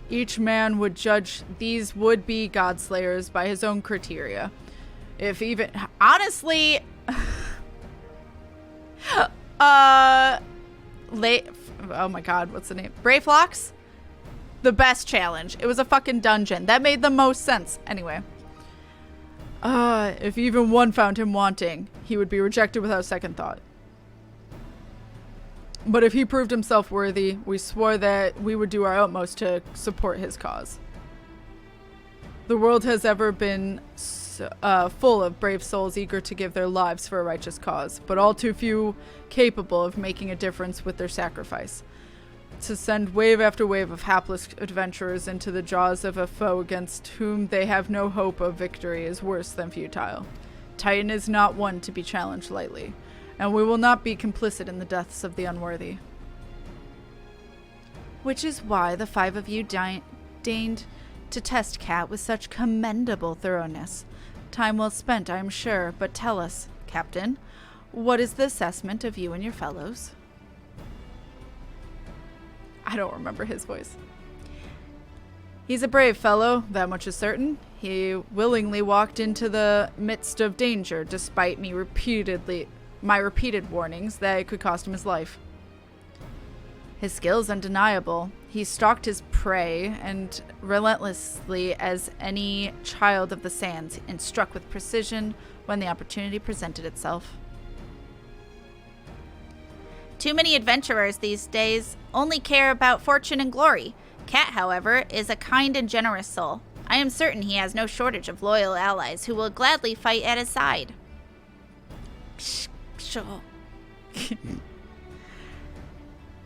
Each man would judge these would-be godslayers by his own criteria. If even... Honestly... Oh my god, what's the name? Brayflox? The best challenge. It was a fucking dungeon. That made the most sense. Anyway. If even one found him wanting, he would be rejected without second thought. But if he proved himself worthy, we swore that we would do our utmost to support his cause. The world has ever been full of brave souls eager to give their lives for a righteous cause, but all too few capable of making a difference with their sacrifice. To send wave after wave of hapless adventurers into the jaws of a foe against whom they have no hope of victory is worse than futile. Titan is not one to be challenged lightly, and we will not be complicit in the deaths of the unworthy. Which is why the 5 of you deigned to test Kat with such commendable thoroughness. Time well spent, I am sure, but tell us, Captain, what is the assessment of you and your fellows? I don't remember his voice. He's a brave fellow, that much is certain. He willingly walked into the midst of danger, despite my repeated warnings that it could cost him his life. His skill is undeniable. He stalked his prey and relentlessly as any child of the sands, and struck with precision when the opportunity presented itself. Too many adventurers these days only care about fortune and glory. Kat, however, is a kind and generous soul. I am certain he has no shortage of loyal allies who will gladly fight at his side. Sure.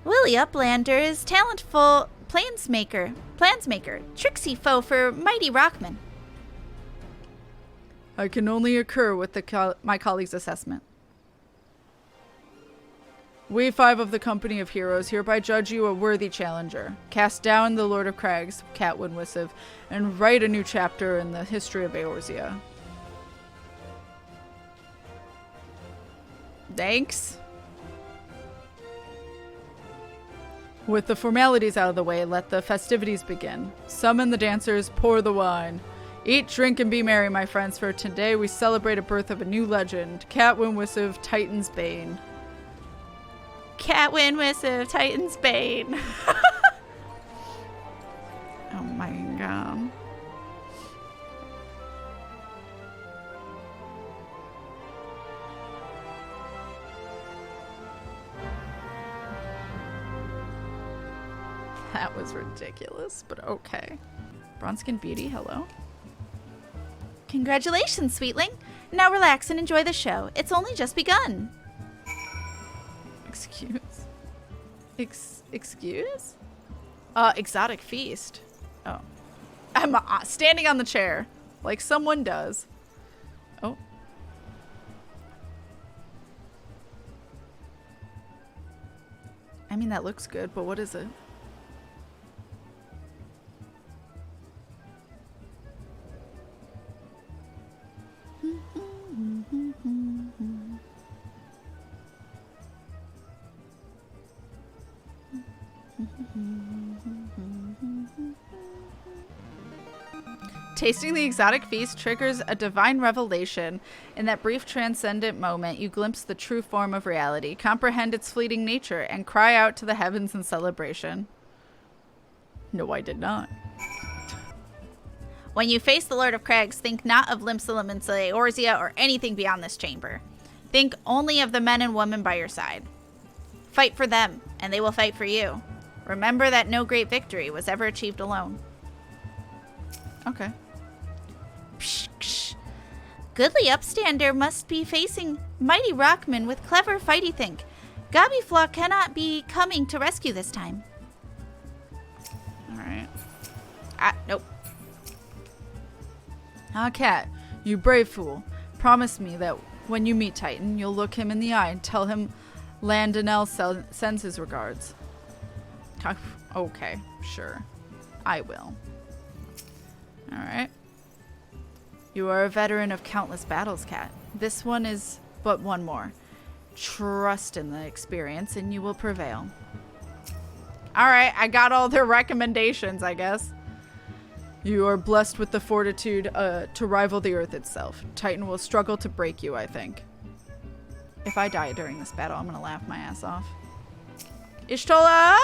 Willie Uplander is talentful plansmaker, tricksy foe for mighty rockman. I can only concur with my colleague's assessment. We 5 of the company of heroes hereby judge you a worthy challenger. Cast down the Lord of Crags, KatFTWynn, and write a new chapter in the history of Eorzea. Thanks. With the formalities out of the way, let the festivities begin. Summon the dancers, pour the wine. Eat, drink, and be merry, my friends, for today we celebrate a birth of a new legend, KatFTWynn, Titan's Bane. KatFTWynn, Titan's Bane. Oh my god. That was ridiculous, but okay. Bronze-skin beauty, hello? Congratulations, sweetling. Now relax and enjoy the show. It's only just begun. Excuse? Exotic feast. Oh. I'm standing on the chair, like someone does. Oh. I mean, that looks good, but what is it? Tasting the exotic feast triggers a divine revelation. In that brief transcendent moment, you glimpse the true form of reality, comprehend its fleeting nature, and cry out to the heavens in celebration. No, I did not. When you face the Lord of Crags, think not of Limsa Eorzea or anything beyond this chamber. Think only of the men and women by your side. Fight for them, and they will fight for you. Remember that no great victory was ever achieved alone. Okay. Psh, psh. Goodly upstander must be facing mighty rockmen with clever fighty think. Brayflox cannot be coming to rescue this time. Alright. Ah, nope. Ah, Kat, you brave fool. Promise me that when you meet Titan, you'll look him in the eye and tell him Landonell sends his regards. Okay, sure. I will. Alright. You are a veteran of countless battles, Kat. This one is but one more. Trust in the experience and you will prevail. Alright, I got all their recommendations, I guess. You are blessed with the fortitude to rival the earth itself. Titan will struggle to break you, I think. If I die during this battle, I'm gonna laugh my ass off. Y'shtola!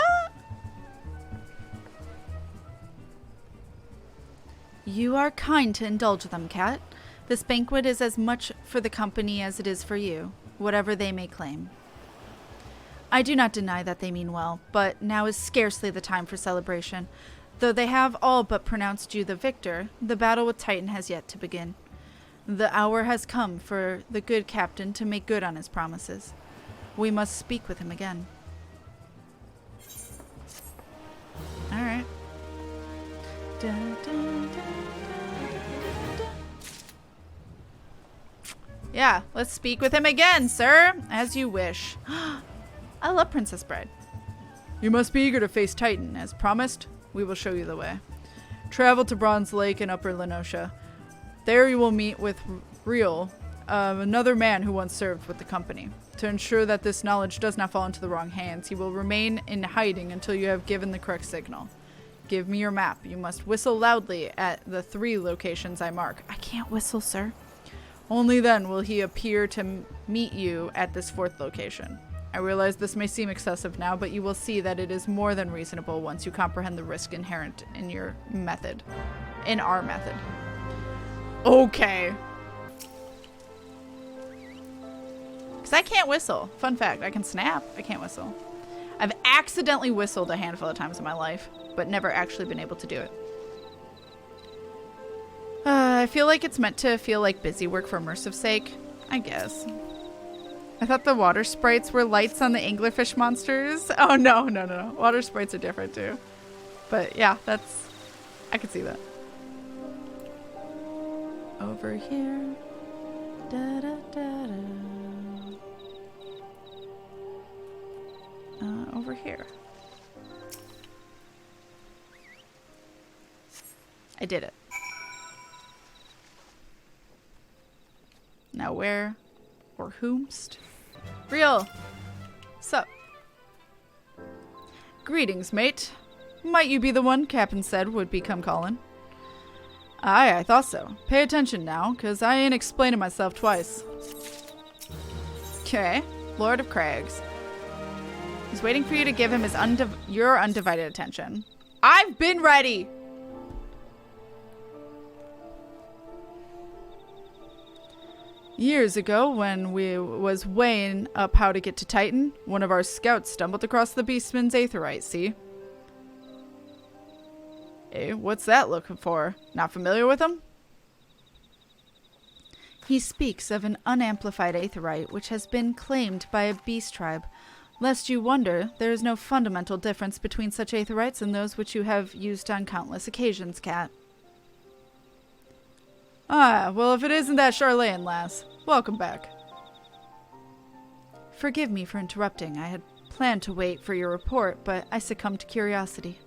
You are kind to indulge them, Kat. This banquet is as much for the company as it is for you, whatever they may claim. I do not deny that they mean well, but now is scarcely the time for celebration. Though they have all but pronounced you the victor, the battle with Titan has yet to begin. The hour has come for the good captain to make good on his promises. We must speak with him again. Alright. Yeah, let's speak with him again, sir. As you wish. I love Princess Bride. You must be eager to face Titan. As promised, we will show you the way. Travel to Bronze Lake in Upper Lenosha. There you will meet with Real, another man who once served with the company. To ensure that this knowledge does not fall into the wrong hands, he will remain in hiding until you have given the correct signal. Give me your map. You must whistle loudly at the 3 locations I mark. I can't whistle, sir. Only then will he appear to meet you at this 4th location. I realize this may seem excessive now, but you will see that it is more than reasonable once you comprehend the risk inherent in your method. In our method. Okay. Because I can't whistle. Fun fact, I can snap. I can't whistle. I've accidentally whistled a handful of times in my life, but never actually been able to do it. I feel like it's meant to feel like busy work for immersive sake. I guess. I thought the water sprites were lights on the anglerfish monsters. Oh, no. Water sprites are different, too. But, yeah, that's... I could see that. Over here. Da, da, da, da. Over here. I did it. Now where or whomst? Real. Sup? Greetings, mate. Might you be the one Captain said would become callin'? Aye, I thought so. Pay attention now, 'cause I ain't explaining myself twice. Okay. Lord of Crags. He's waiting for you to give him his your undivided attention. I've been ready! Years ago, when we was weighing up how to get to Titan, one of our scouts stumbled across the Beastman's Aetherite, see? Hey, what's that looking for? Not familiar with him? He speaks of an unamplified Aetherite which has been claimed by a beast tribe. Lest you wonder, there is no fundamental difference between such Aetherites and those which you have used on countless occasions, Kat. Ah, well, if it isn't that Charlene lass, welcome back. Forgive me for interrupting. I had planned to wait for your report, but I succumbed to curiosity.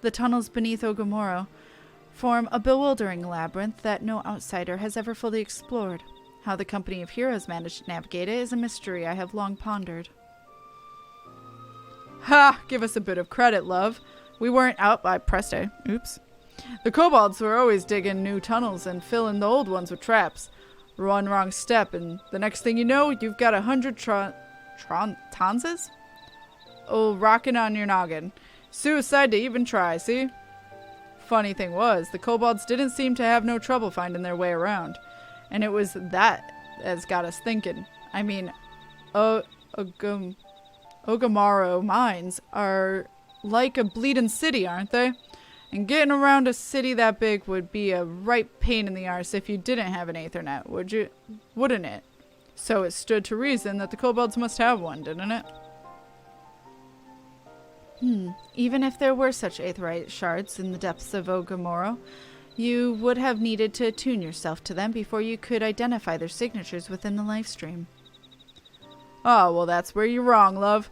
The tunnels beneath Ogamoro form a bewildering labyrinth that no outsider has ever fully explored. How the company of heroes managed to navigate it is a mystery I have long pondered. Ha! Give us a bit of credit, love. We weren't out by Preste. Oops. The kobolds were always digging new tunnels and filling the old ones with traps. One wrong step, and the next thing you know, you've got 100 Tanzas? Oh, rocking on your noggin. Suicide to even try, see? Funny thing was, the kobolds didn't seem to have no trouble finding their way around. And it was that as got us thinking. I mean, Ogamaro mines are like a bleeding city, aren't they? And getting around a city that big would be a right pain in the arse if you didn't have an Aethernet, wouldn't it? So it stood to reason that the kobolds must have one, didn't it? Even if there were such aetherite shards in the depths of Ogamoro, you would have needed to attune yourself to them before you could identify their signatures within the lifestream. Oh, well, that's where you're wrong, love.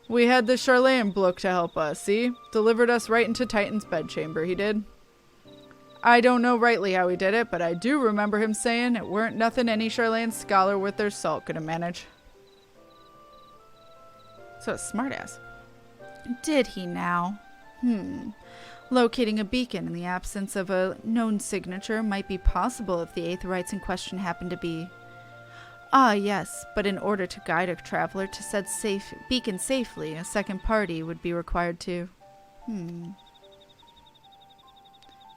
We had the Charlatan bloke to help us, see? Delivered us right into Titan's bedchamber, he did. I don't know rightly how he did it, but I do remember him saying it weren't nothing any Charlatan scholar worth their salt could have managed. So a smartass. Did he now? Locating a beacon in the absence of a known signature might be possible if the aetherites in question happen to be... Ah, yes, but in order to guide a traveler to said beacon safely, a second party would be required to...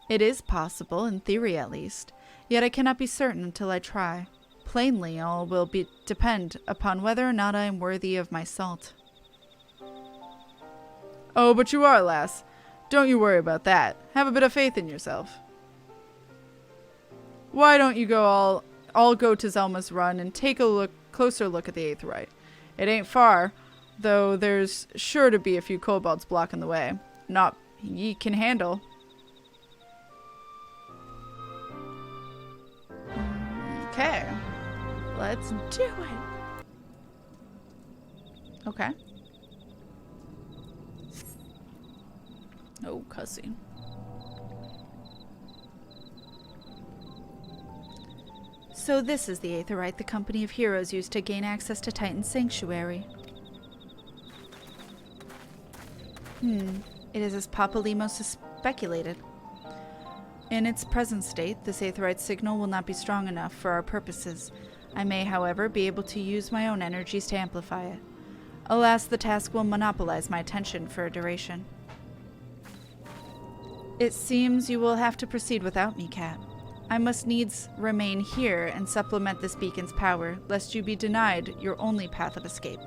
It is possible, in theory at least, yet I cannot be certain until I try. Plainly, all will depend upon whether or not I am worthy of my salt. Oh, but you are, lass. Don't you worry about that. Have a bit of faith in yourself. Why don't you go all go to Zelma's Run and take a closer look at the aetherite? It ain't far, though there's sure to be a few kobolds blocking the way. Not ye can handle. Okay. Let's do it. Okay. Oh, cussing. So this is the aetherite the company of heroes used to gain access to Titan's sanctuary. It is as Papalimos speculated. In its present state, this aetherite signal will not be strong enough for our purposes. I may, however, be able to use my own energies to amplify it. Alas, the task will monopolize my attention for a duration. It seems you will have to proceed without me, Kat. I must needs remain here and supplement this beacon's power, lest you be denied your only path of escape.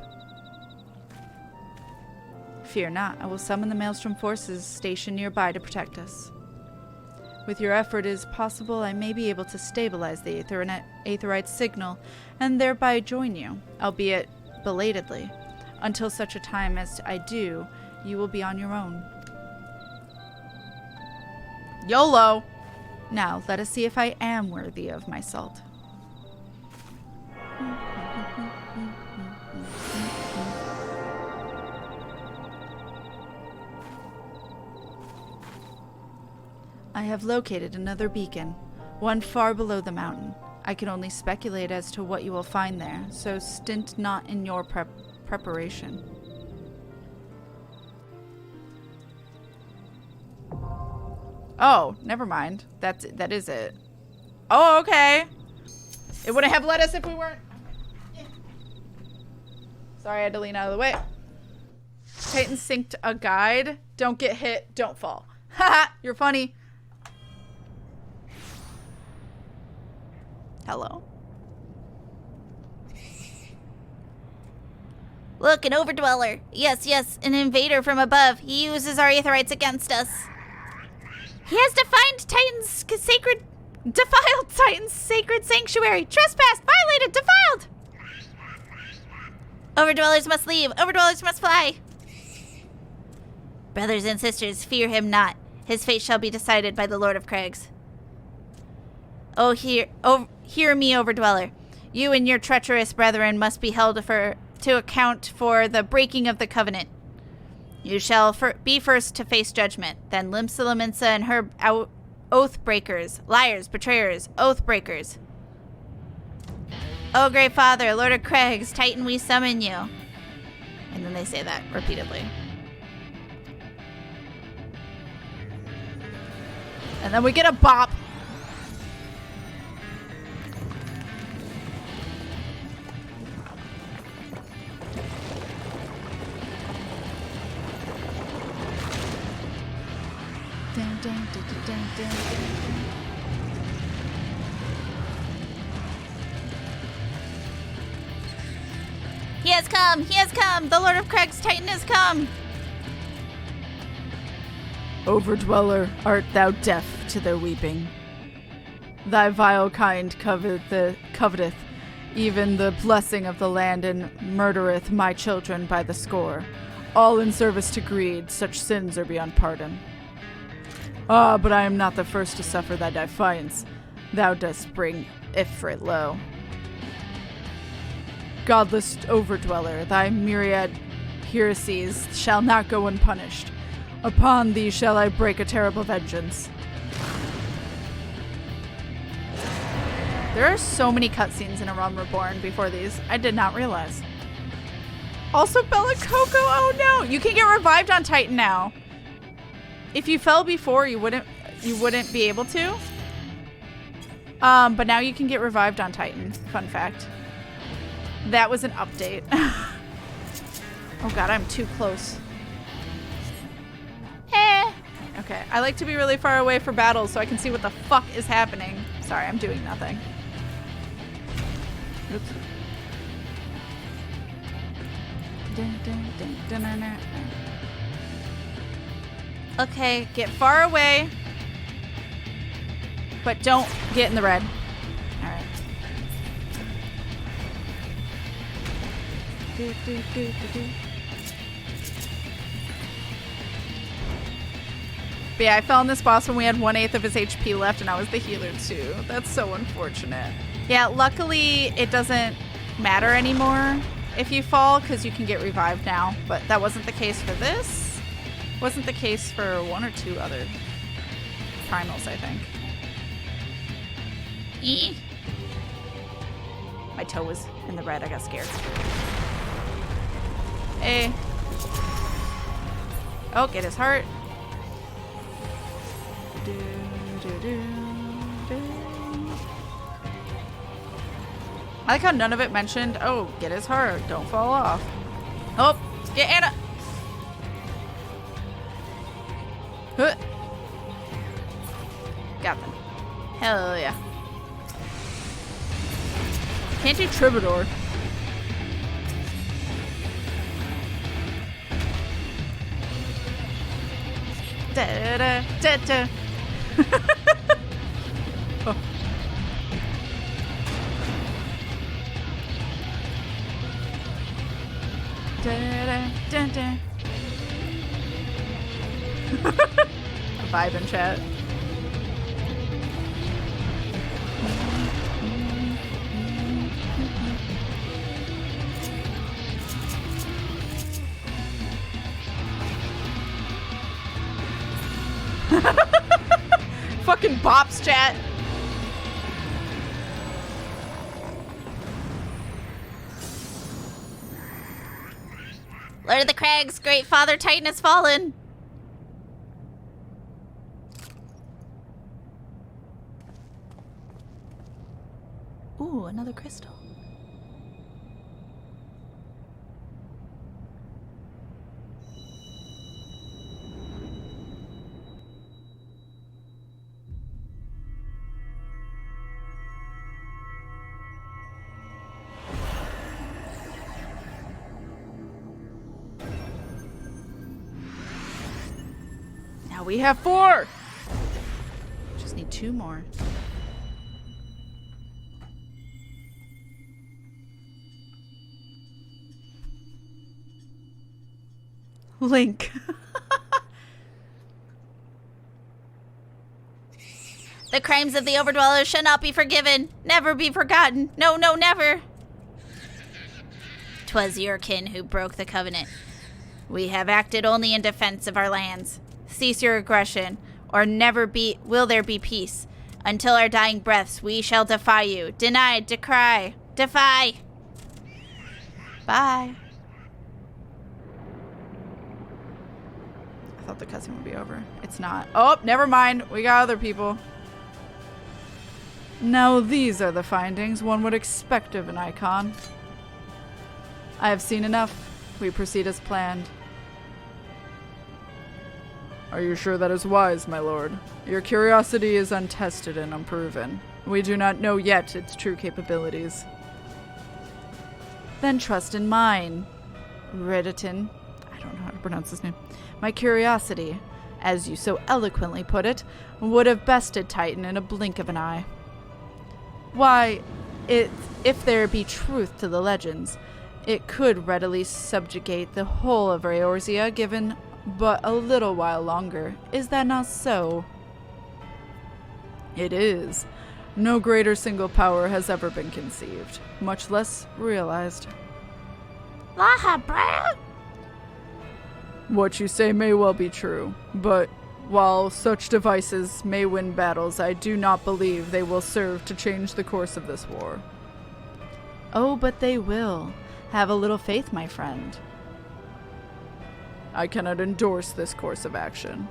Fear not, I will summon the Maelstrom forces stationed nearby to protect us. With your effort, it is possible I may be able to stabilize the aetherite signal and thereby join you, albeit belatedly. Until such a time as I do, you will be on your own. YOLO! Now, let us see if I am worthy of my salt. I have located another beacon, one far below the mountain. I can only speculate as to what you will find there, so stint not in your preparation. Oh, never mind. That is it. Oh, okay. It wouldn't have let us if we weren't. Sorry, I had to lean out of the way. Titan synced a guide. Don't get hit. Don't fall. Haha, you're funny. Hello. Look, an overdweller. Yes, an invader from above. He uses our aetherites against us. He has defiled Titan's sacred sanctuary. Trespassed, violated, defiled. Overdwellers must leave. Overdwellers must fly. Brothers and sisters, fear him not. His fate shall be decided by the Lord of Crags. Hear me, Overdweller. You and your treacherous brethren must be held to account for the breaking of the covenant. You shall be first to face judgment, then Limsa and her oath breakers, liars, betrayers, oath breakers. O great father, Lord of Crags, Titan, we summon you. And then they say that repeatedly. And then we get a bop. He has come! He has come! The Lord of Craig's Titan has come! Overdweller, art thou deaf to their weeping? Thy vile kind coveteth even the blessing of the land and murdereth my children by the score. All in service to greed, such sins are beyond pardon. Ah, but I am not the first to suffer thy defiance. Thou dost bring Ifrit low. Godless overdweller, thy myriad heresies shall not go unpunished. Upon thee shall I break a terrible vengeance. There are so many cutscenes in a Realm Reborn before these. I did not realize. Also, Bella Coco. Oh no! You can get revived on Titan now. If you fell before, you wouldn't be able to. But now you can get revived on Titan. Fun fact. That was an update. Oh god, I'm too close. Okay, I like to be really far away for battles so I can see what the fuck is happening. Sorry, I'm doing nothing. Oops. Okay, get far away. But don't get in the red. Alright. But yeah, I fell in this boss when we had 1/8 of his HP left and I was the healer too. That's so unfortunate. Yeah, luckily it doesn't matter anymore if you fall because you can get revived now. But that wasn't the case for this. Wasn't the case for 1 or 2 other primals, I think. My toe was in the red. I got scared. Hey. Oh, get his heart. I like how none of it mentioned, oh, get his heart. Don't fall off. Oh, get Anna. Huh. Got them. Hell yeah. Can't do Troubadour. Da da da da. Oh. Da da da da. A vibe in chat. Fucking bops, chat. Lord of the Crags, great father Titan has fallen. Ooh, another crystal. We have 4. Just need 2 more. Link. The crimes of the Overdwellers shall not be forgiven, never be forgotten. No, no, never. 'Twas your kin who broke the covenant. We have acted only in defense of our lands. Cease your aggression, or never will there be peace. Until our dying breaths, we shall defy you. Deny, decry, defy. Bye. I thought the cutscene would be over. It's not. Oh, never mind. We got other people. Now these are the findings one would expect of an icon. I have seen enough. We proceed as planned. Are you sure that is wise, my lord? Your curiosity is untested and unproven. We do not know yet its true capabilities. then trust in mine. Riditon, I don't know how to pronounce his name. My curiosity, as you so eloquently put it, would have bested Titan in a blink of an eye. Why, if there be truth to the legends, it could readily subjugate the whole of Eorzea given but a little while longer. Is that not so? It is. No greater single power has ever been conceived, much less realized. Laha, bruh! What you say may well be true, but while such devices may win battles, I do not believe they will serve to change the course of this war. Oh, but they will. Have a little faith, my friend. I cannot endorse this course of action.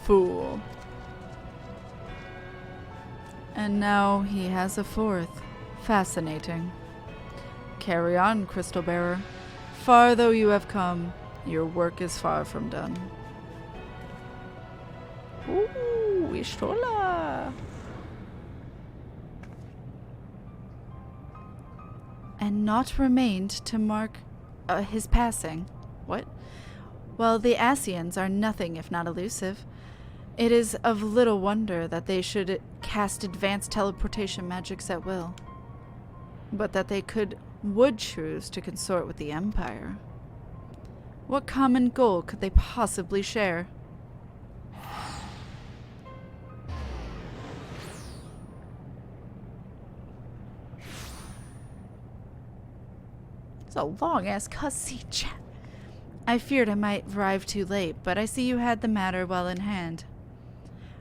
Fool. And now he has a fourth. Fascinating. Carry on, Crystal Bearer. Far though you have come, your work is far from done. Ooh, Ishtola. And naught remained to mark his passing. What? Well, the Asians are nothing if not elusive. It is of little wonder that they should cast advanced teleportation magics at will. But that they would choose to consort with the Empire. What common goal could they possibly share? It's a long-ass cutscene, chat. I feared I might arrive too late, but I see you had the matter well in hand.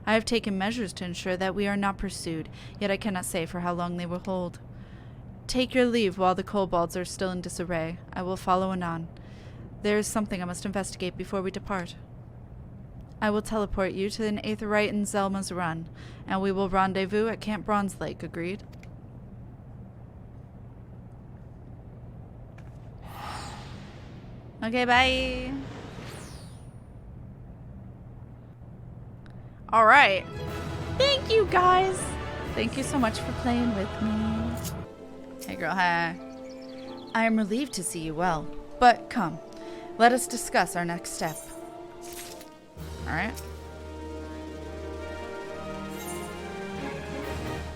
I have taken measures to ensure that we are not pursued, yet I cannot say for how long they will hold. Take your leave while the kobolds are still in disarray. I will follow anon. There is something I must investigate before we depart. I will teleport you to an Aetherite in Zelma's Run, and we will rendezvous at Camp Bronze Lake, agreed? Okay, bye! Alright. Thank you, guys! Thank you so much for playing with me. Hey, girl, hi. I am relieved to see you well, but come, let us discuss our next step. Alright.